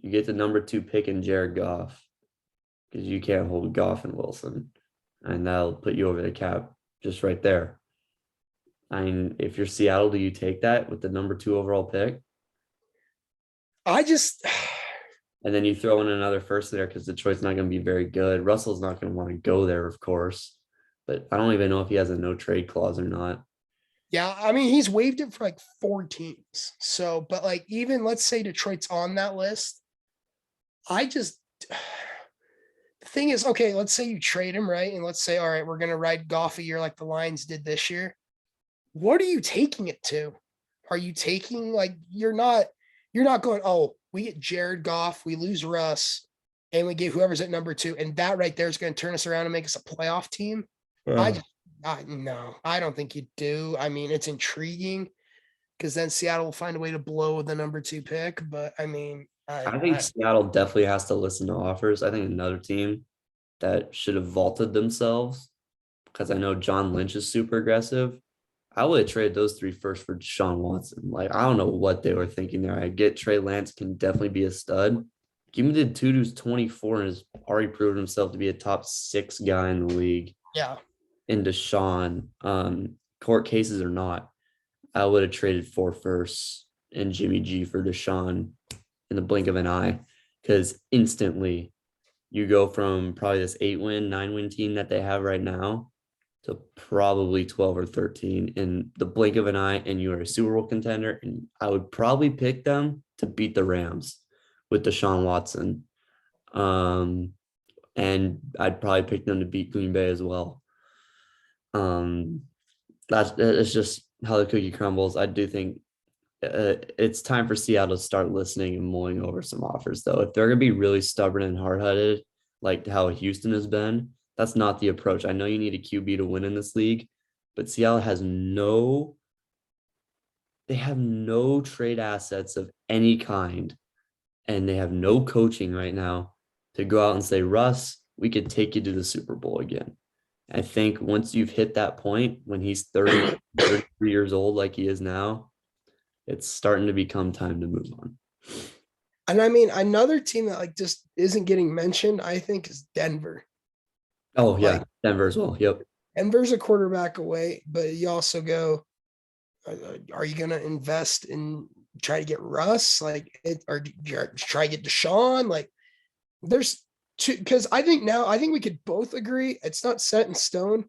you get the number 2 pick in Jared Goff because you can't hold Goff and Wilson, and that'll put you over the cap just right there. I mean, if you're Seattle, do you take that with the number 2 overall pick? And then you throw in another first there because Detroit's not going to be very good. Russell's not going to want to go there, of course. But I don't even know if he has a no trade clause or not. Yeah, I mean, he's waived it for like 4 teams. So, but like, even let's say Detroit's on that list. The thing is, okay, let's say you trade him, right? And let's say, all right, we're going to ride Goff a year like the Lions did this year. What are you taking it to? Are you taking, like, you're not going, oh, we get Jared Goff, we lose Russ, and we get whoever's at number 2, and that right there is going to turn us around and make us a playoff team. No, I don't think you do. I mean, it's intriguing because then Seattle will find a way to blow the number 2 pick. But I mean, I think Seattle definitely has to listen to offers. I think another team that should have vaulted themselves, because I know John Lynch is super aggressive. I would have traded those 3 firsts for Deshaun Watson. Like, I don't know what they were thinking there. I get Trey Lance can definitely be a stud. Give me the dude who's 24 and has already proven himself to be a top 6 guy in the league. Yeah. And Deshaun, court cases or not, I would have traded 4 firsts and Jimmy G for Deshaun in the blink of an eye, because instantly you go from probably this 8-win, 9-win team that they have right now to probably 12 or 13 in the blink of an eye, and you are a Super Bowl contender. And I would probably pick them to beat the Rams with Deshaun Watson. And I'd probably pick them to beat Green Bay as well. It's just how the cookie crumbles. I do think it's time for Seattle to start listening and mulling over some offers, though. If they're going to be really stubborn and hard-headed, like how Houston has been, that's not the approach. I know you need a QB to win in this league, but Seattle has no trade assets of any kind, and they have no coaching right now to go out and say, Russ, we could take you to the Super Bowl again. I think once you've hit that point when he's 33 years old, like he is now, it's starting to become time to move on. And I mean, another team that like just isn't getting mentioned, I think, is Denver. Oh, yeah. Like, Denver as well. Yep. Denver's a quarterback away, but you also go, are you going to invest in try to get Russ? Like, or try to get Deshaun? Like, there's two, because I think we could both agree it's not set in stone.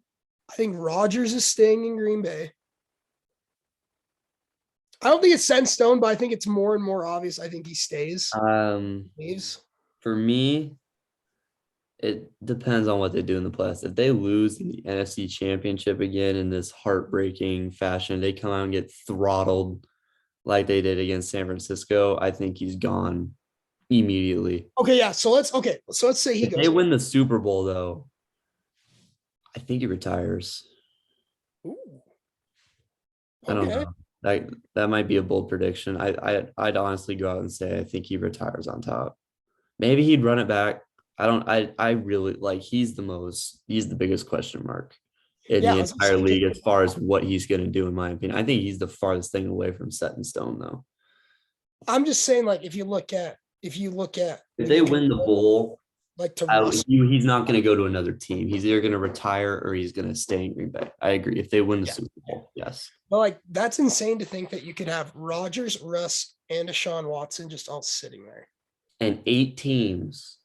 I think Rodgers is staying in Green Bay. I don't think it's set in stone, but I think it's more and more obvious. I think he stays. Leaves. For me, it depends on what they do in the playoffs. If they lose in the NFC Championship again in this heartbreaking fashion, they come out and get throttled like they did against San Francisco, I think he's gone immediately. Okay, yeah. So let's say he If goes. they win the Super Bowl, though, I think he retires. Ooh. I don't know. That might be a bold prediction. I'd honestly go out and say I think he retires on top. Maybe he'd run it back. I really like he's the biggest question mark in the entire league as far as what he's gonna do, in my opinion. I think he's the farthest thing away from set in stone, though. I'm just saying, like, if you look at if they win the bowl, like he's not going to go to another team. He's either going to retire or he's going to stay in Green Bay. I agree. If they win the Super Bowl, yes. But like, that's insane to think that you could have Rodgers, Russ, and Deshaun Watson just all sitting there. And 8 teams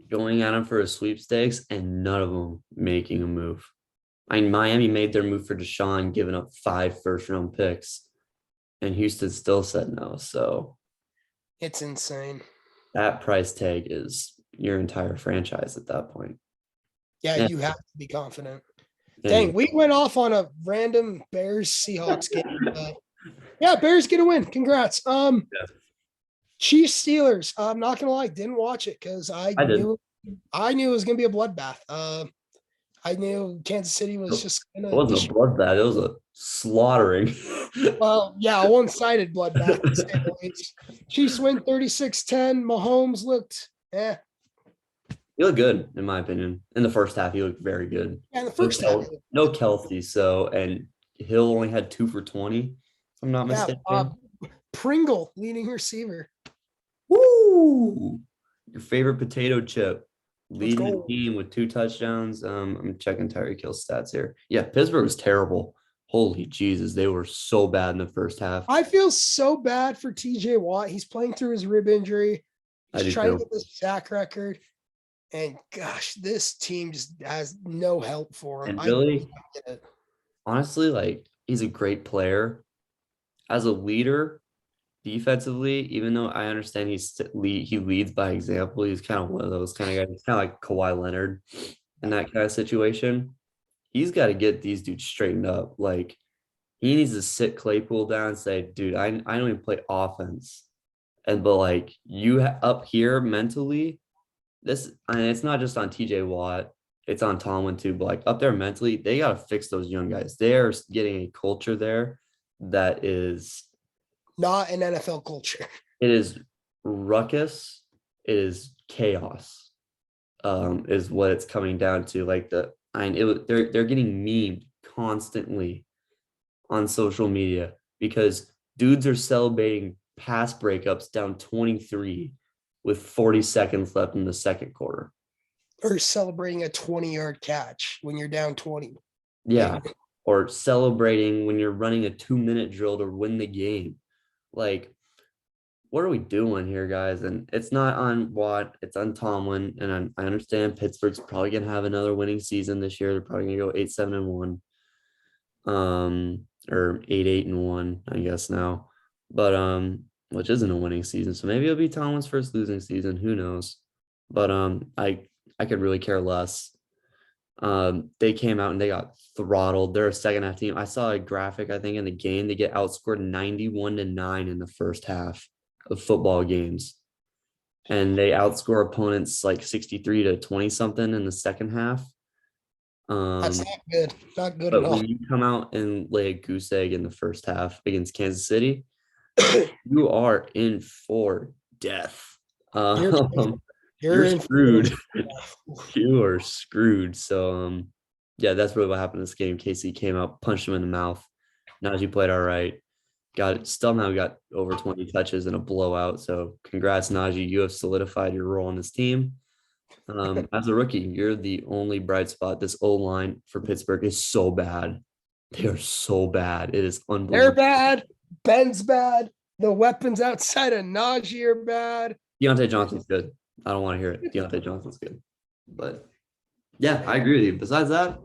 going at him for a sweepstakes and none of them making a move. I mean, Miami made their move for Deshaun, giving up 5 first-round picks, and Houston still said no. So it's insane. That price tag is your entire franchise at that point. Yeah, you have to be confident. Dang, we went off on a random Bears Seahawks game. Yeah, Bears get a win. Congrats. Chiefs Steelers. I'm not gonna lie, didn't watch it because I knew it was gonna be a bloodbath. I knew Kansas City was just gonna. It wasn't a bloodbath. It was a slaughtering. Well, yeah, a one-sided bloodbath. Chiefs win 36-10. Mahomes looked, He looked good, in my opinion. In the first half, he looked very good. Yeah, in the first half. No Kelsey, and Hill only had 2 for 20, if I'm not mistaken. Pringle, leading receiver. Woo! Your favorite potato chip. Leading the team with 2 touchdowns. I'm checking Tyreek Hill's stats here. Yeah, Pittsburgh was terrible. Holy Jesus, they were so bad in the first half. I feel so bad for TJ Watt. He's playing through his rib injury. He's trying to get this sack record. And gosh, this team just has no help for him. And really, honestly, like, he's a great player. As a leader, defensively, even though I understand he leads by example, he's kind of one of those kind of guys. He's kind of like Kawhi Leonard in that kind of situation. He's got to get these dudes straightened up. Like, he needs to sit Claypool down and say, dude, I don't even play offense. But like, you up here mentally, it's not just on TJ Watt, it's on Tomlin too, but like up there mentally, they got to fix those young guys. They are getting a culture there that is not an NFL culture. It is ruckus. It is chaos. Is what it's coming down to. Like they're getting memed constantly on social media because dudes are celebrating pass breakups down 23 with 40 seconds left in the second quarter. Or celebrating a 20-yard catch when you're down 20. Yeah. Or celebrating when you're running a 2-minute drill to win the game. Like, what are we doing here, guys? And it's not on Watt, it's on Tomlin. And I understand Pittsburgh's probably going to have another winning season this year. They're probably going to go 8-7-1. Or 8-8-1, I guess now. But which isn't a winning season. So maybe it'll be Tomlin's first losing season. Who knows? But I could really care less. They came out and they got throttled. They're a second half team. I saw a graphic, I think, in the game. They get outscored 91-9 in the first half of football games. And they outscore opponents like 63-20 something in the second half. That's not good. Not good at all. But when you come out and lay a goose egg in the first half against Kansas City, you are in for death. You're screwed. You are screwed. So Yeah, that's really what happened in this game. Casey came out, punched him in the mouth. Najee played all right. Somehow got over 20 touches in a blowout. So congrats, Najee. You have solidified your role on this team. As a rookie, you're the only bright spot. This O-line for Pittsburgh is so bad. They are so bad. It is unbelievable. They're bad. Ben's bad. The weapons outside of Najee are bad. Deontay Johnson's good. I don't want to hear it. Deontay Johnson's good. But yeah, I agree with you. Besides that,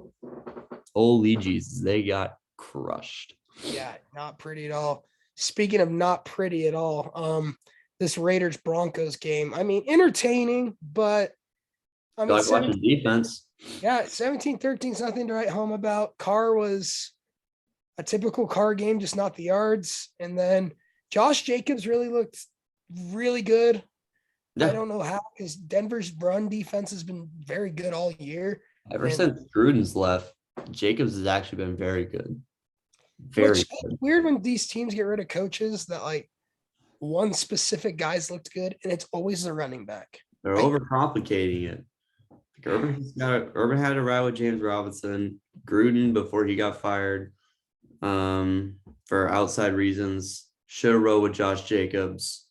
holy Jesus, they got crushed. Yeah, not pretty at all. Speaking of not pretty at all, this Raiders Broncos game, I mean, entertaining, but I mean, like watching defense. Yeah, 17-13 is nothing to write home about. Carr was a typical Carr game, just not the yards. And then Josh Jacobs really looked really good. Yeah. I don't know how, because Denver's run defense has been very good all year. Ever since Gruden's left, Jacobs has actually been very good. Very good. Weird when these teams get rid of coaches that like one specific guy's looked good, and it's always the running back. They're overcomplicating it. Urban had a ride with James Robinson. Gruden, before he got fired for outside reasons, should have rode with Josh Jacobs,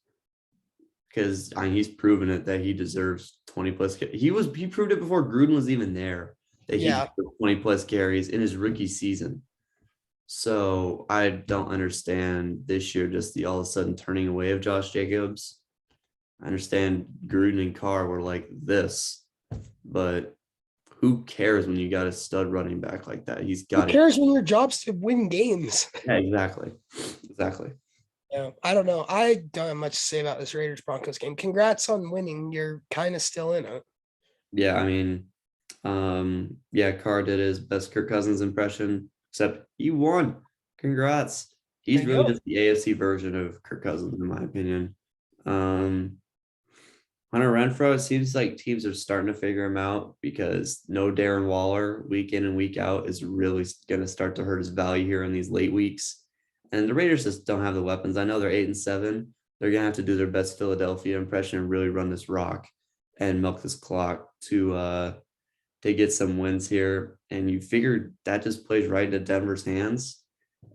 because I mean, he's proven it that he deserves 20 plus. He proved it before Gruden was even there that he deserved 20 plus carries in his rookie season. So I don't understand this year just the all of a sudden turning away of Josh Jacobs. I understand Gruden and Carr were like this, but who cares when you got a stud running back like that? Who cares when your job's to win games? Yeah, exactly. Yeah, I don't know. I don't have much to say about this Raiders Broncos game. Congrats on winning. You're kind of still in it. Yeah, I mean, Carr did his best Kirk Cousins impression, except he won. Congrats. He's really just the AFC version of Kirk Cousins, in my opinion. Hunter Renfrow, it seems like teams are starting to figure him out, because no Darren Waller week in and week out is really going to start to hurt his value here in these late weeks. And the Raiders just don't have the weapons. I know they're 8-7. They're going to have to do their best Philadelphia impression and really run this rock and milk this clock to get some wins here. And you figure that just plays right into Denver's hands,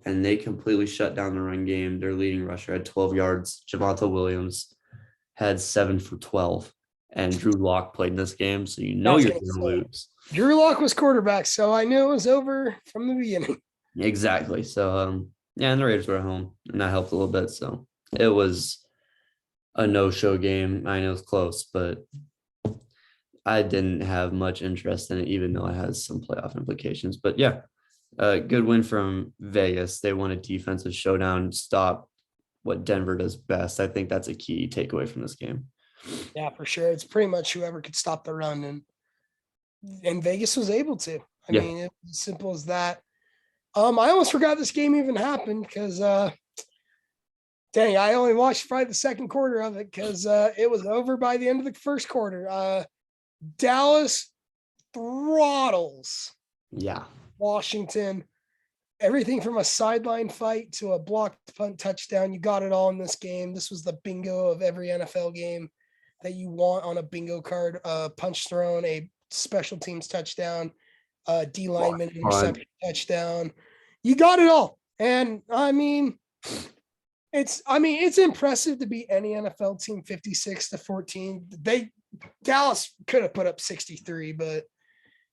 and they completely shut down the run game. Their leading rusher had 12 yards. Javonte Williams had 7 for 12, and Drew Lock played in this game, so you're going to lose. Drew Lock was quarterback, so I knew it was over from the beginning. Exactly. So, and the Raiders were at home, and that helped a little bit. So it was a no-show game. I know it's close, but I didn't have much interest in it, even though it has some playoff implications. But yeah, good win from Vegas. They won a defensive showdown, stop what Denver does best. I think that's a key takeaway from this game. Yeah, for sure. It's pretty much whoever could stop the run, and Vegas was able to. I mean, it was as simple as that. I almost forgot this game even happened, because dang, I only watched probably the second quarter of it, because it was over by the end of the first quarter. Dallas throttles Washington. Everything from a sideline fight to a blocked punt touchdown, you got it all in this game. This was the bingo of every NFL game that you want on a bingo card. Punch thrown, a special teams touchdown, D lineman interception touchdown. You got it all. And I mean, it's impressive to beat any NFL team 56-14. Dallas could have put up 63, but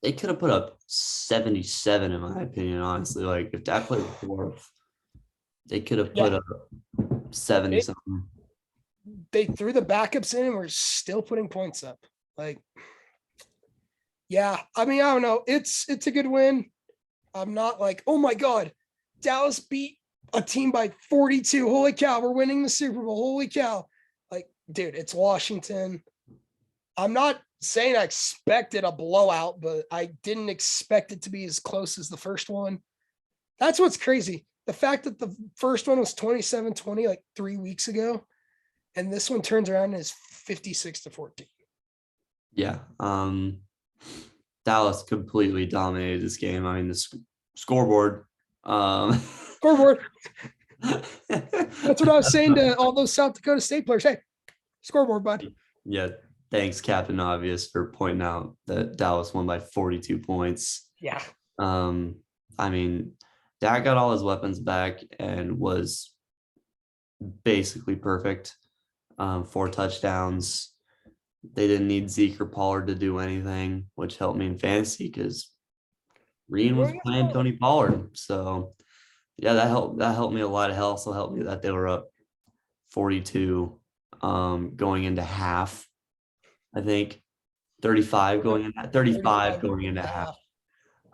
they could have put up 77, in my opinion, honestly. Like, if that played fourth, they could have put up 70-something. They threw the backups in and were still putting points up. Like, yeah, I mean, I don't know. It's a good win. I'm not like, oh, my God, Dallas beat a team by 42. Holy cow, we're winning the Super Bowl. Holy cow. Like, dude, it's Washington. I'm not saying I expected a blowout, but I didn't expect it to be as close as the first one. That's what's crazy. The fact that the first one was 27-20 like 3 weeks ago, and this one turns around and is 56-14. Yeah. Dallas completely dominated this game. I mean, the scoreboard. Scoreboard. That's what I was saying to all those South Dakota State players. Hey, scoreboard, bud. Yeah. Thanks, Captain Obvious, for pointing out that Dallas won by 42 points. Yeah. I mean, Dak got all his weapons back and was basically perfect. 4 touchdowns. They didn't need Zeke or Pollard to do anything, which helped me in fantasy because Reen was playing Tony Pollard. So yeah, that helped me a lot. It also helped me that they were up 42 going into half. I think 35 going in 35 going into half.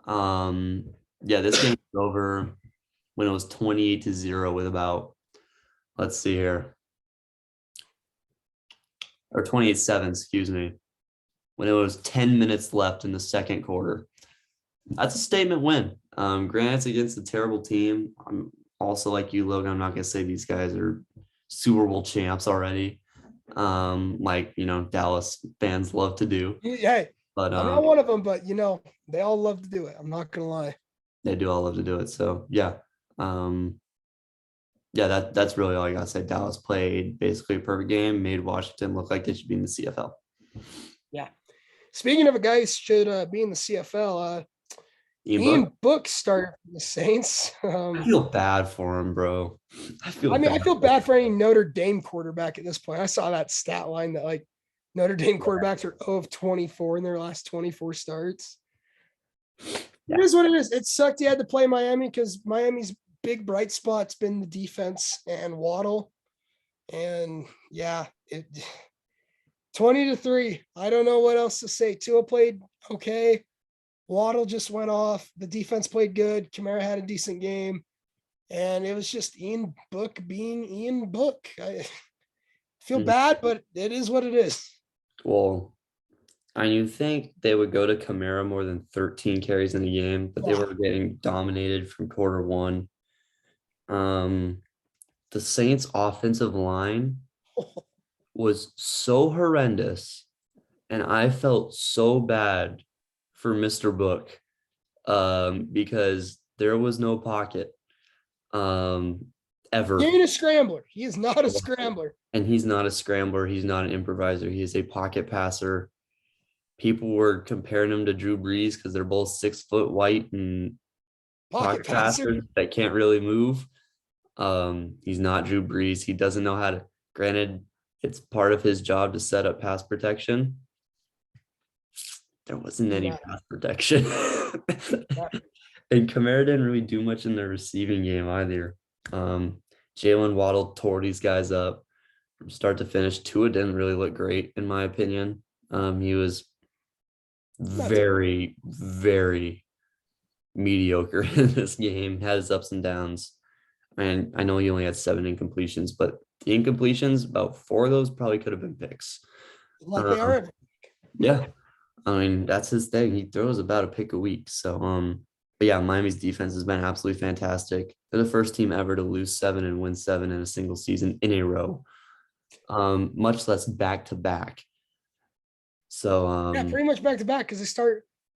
Yeah, this game was over when it was 28-0 with about, let's see here, or 28-7, excuse me, when it was 10 minutes left in the second quarter. That's a statement win. Granted, it's against a terrible team. I'm also like you, Logan. I'm not gonna say these guys are Super Bowl champs already, like Dallas fans love to do. Hey, But I'm not one of them, but they all love to do it. I'm not gonna lie. They do all love to do it. So yeah, yeah, that's really all I gotta say. Dallas played basically a perfect game, made Washington look like they should be in the CFL. Yeah. Speaking of a guy who should be in the CFL, Ian Book started for the Saints. I feel bad for him, bro. I feel bad for any Notre Dame quarterback at this point. I saw that stat line that like Notre Dame quarterbacks are 0 of 24 in their last 24 starts. It is what it is. It sucked he had to play Miami because Miami's big bright spot's been the defense and Waddle. And yeah, 20-3. I don't know what else to say. Tua played okay. Waddle just went off. The defense played good. Kamara had a decent game. And it was just Ian Book being Ian Book. I feel bad, but it is what it is. Well, you think they would go to Kamara more than 13 carries in a game, but they were getting dominated from quarter one. The Saints offensive line was so horrendous, and I felt so bad for Mr. Book because there was no pocket ever. He ain't a scrambler. He is not a scrambler. And he's not a scrambler. He's not an improviser. He is a pocket passer. People were comparing him to Drew Brees because they're both 6 foot white and pocket passers that can't really move. He's not Drew Brees. He doesn't know how to. Granted, it's part of his job to set up pass protection. There wasn't any pass protection. And Kamara didn't really do much in the receiving game either. Jalen Waddle tore these guys up from start to finish. Tua didn't really look great, in my opinion. He was very, very mediocre in this game, had his ups and downs. And I know he only had 7 incompletions, but the incompletions, about 4 of those probably could have been picks. Like they are. Yeah. I mean, that's his thing. He throws about a pick a week. So, but yeah, Miami's defense has been absolutely fantastic. They're the first team ever to lose 7 and win 7 in a single season in a row, much less back to back. So, yeah, pretty much back to back because they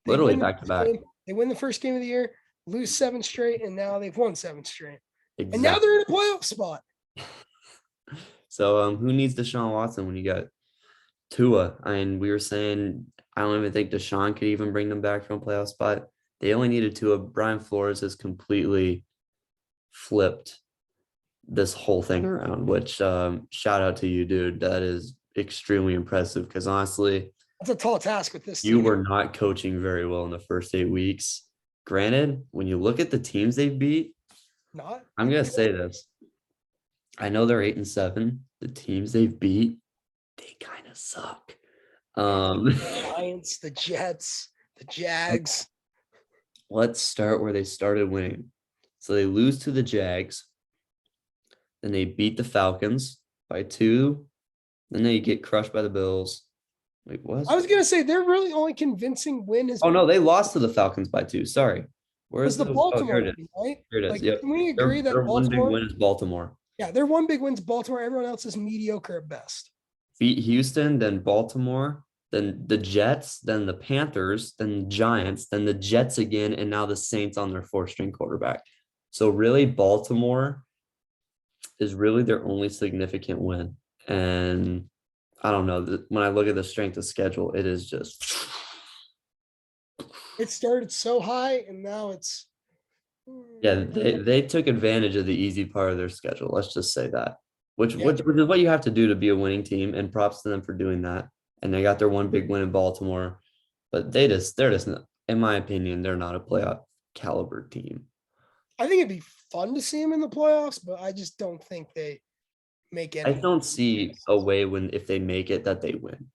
literally back to back. They win the first game of the year, lose 7 straight, and now they've won 7 straight. Exactly. And now they're in a playoff spot. So, who needs Deshaun Watson when you got Tua? I mean, we were saying, I don't even think Deshaun could even bring them back from a playoff spot. They only needed Tua. Brian Flores has completely flipped this whole thing around, which shout out to you, dude. That is extremely impressive because honestly, that's a tall task with this team. You were not coaching very well in the first 8 weeks. Granted, when you look at the teams they've beat, I'm going to say this. I know they're 8-7. The teams they've beat, they kind of suck. The Giants, the Jets, the Jags. Let's start where they started winning. So they lose to the Jags. Then they beat the Falcons by 2. Then they get crushed by the Bills. Wait, what? I was going to say, they're really only convincing win is. Oh, no, they lost to the Falcons by 2. Sorry. Where's the Baltimore win, right? Here it is. Yep. Can we agree that their Baltimore? One big win is Baltimore. Yeah, their one big win's Baltimore. Everyone else is mediocre at best. Beat Houston, then Baltimore, then the Jets, then the Panthers, then the Giants, then the Jets again, and now the Saints on their 4th-string quarterback. So really, Baltimore is really their only significant win. And I don't know. When I look at the strength of schedule, it is just. It started so high and now it's Yeah, they took advantage of the easy part of their schedule. Let's just say that, which yeah. which is what you have to do to be a winning team, and props to them for doing that. And they got their one big win in Baltimore, but they're just not, in my opinion, they're not a playoff caliber team. I think it'd be fun to see them in the playoffs, but I just don't think they make I any. don't see a way when if they make it that they win.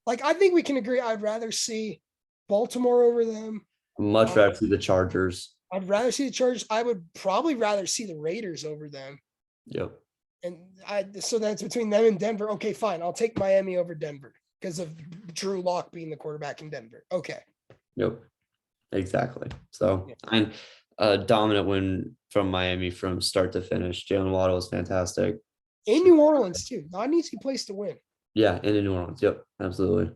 Like I think we can agree. I'd rather see Baltimore over them. Much rather see the Chargers. I'd rather see the Chargers. I would probably rather see the Raiders over them. Yep. And so that's between them and Denver. Okay, fine. I'll take Miami over Denver because of Drew Lock being the quarterback in Denver. Okay. Yep. Exactly. So I'm a dominant win from Miami from start to finish. Jalen Waddle was fantastic. In New Orleans too. Not an easy place to win. Yeah, and in New Orleans. Yep, absolutely.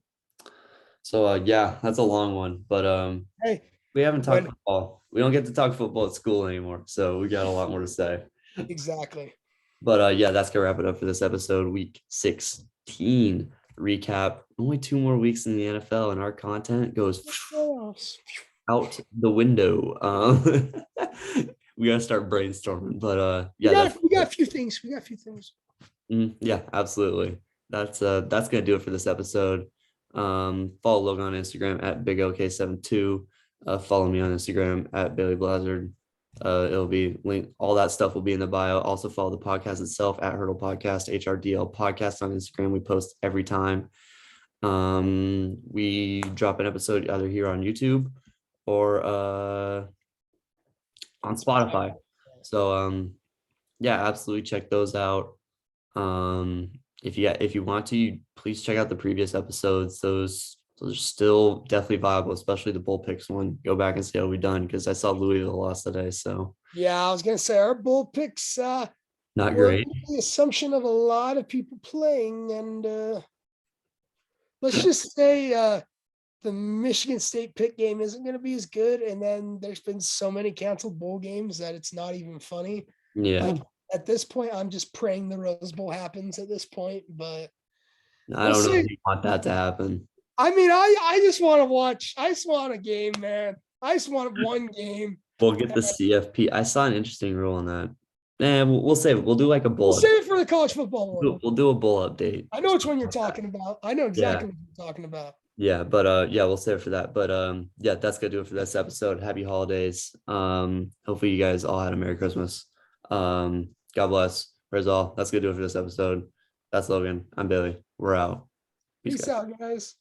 So yeah, that's a long one, but Hey, we haven't talked football. We don't get to talk football at school anymore, so we got a lot more to say. Exactly. But yeah, that's gonna wrap it up for this episode, week 16 recap. Only 2 more weeks in the NFL, and our content goes out the window. We gotta start brainstorming, but yeah, we got a few things. Yeah, absolutely. That's gonna do it for this episode. Follow Logan on Instagram at BigOK72. Follow me on Instagram at Bailey Blazard. It'll be linked. All that stuff will be in the bio. Also follow the podcast itself at Hurdle Podcast, HRDL Podcast on Instagram. We post every time. We drop an episode either here on YouTube or on Spotify. So yeah, absolutely check those out. If you want to, please check out the previous episodes. Those are still definitely viable, especially the bull picks one. Go back and see how we done, because I saw Louisville lost today. So yeah, I was gonna say our bull picks not great. The assumption of a lot of people playing, and let's just say the Michigan State pick game isn't gonna be as good. And then there's been so many canceled bowl games that it's not even funny. Yeah. Like, at this point, I'm just praying the Rose Bowl happens at this point, but I don't know if you want that to happen. I mean, I just want to watch. I just want a game, man. I just want one game. We'll get the CFP. I saw an interesting rule on that. We'll save it. We'll do like a bull. We'll save it for the college football one. We'll do a bull update. I know which one you're talking about. I know exactly what you're talking about. Yeah, but yeah, we'll save it for that. But yeah, that's gonna do it for this episode. Happy holidays. Hopefully you guys all had a Merry Christmas. God bless. Praise all. That's gonna do it for this episode. That's Logan. I'm Billy. We're out. Peace out, guys.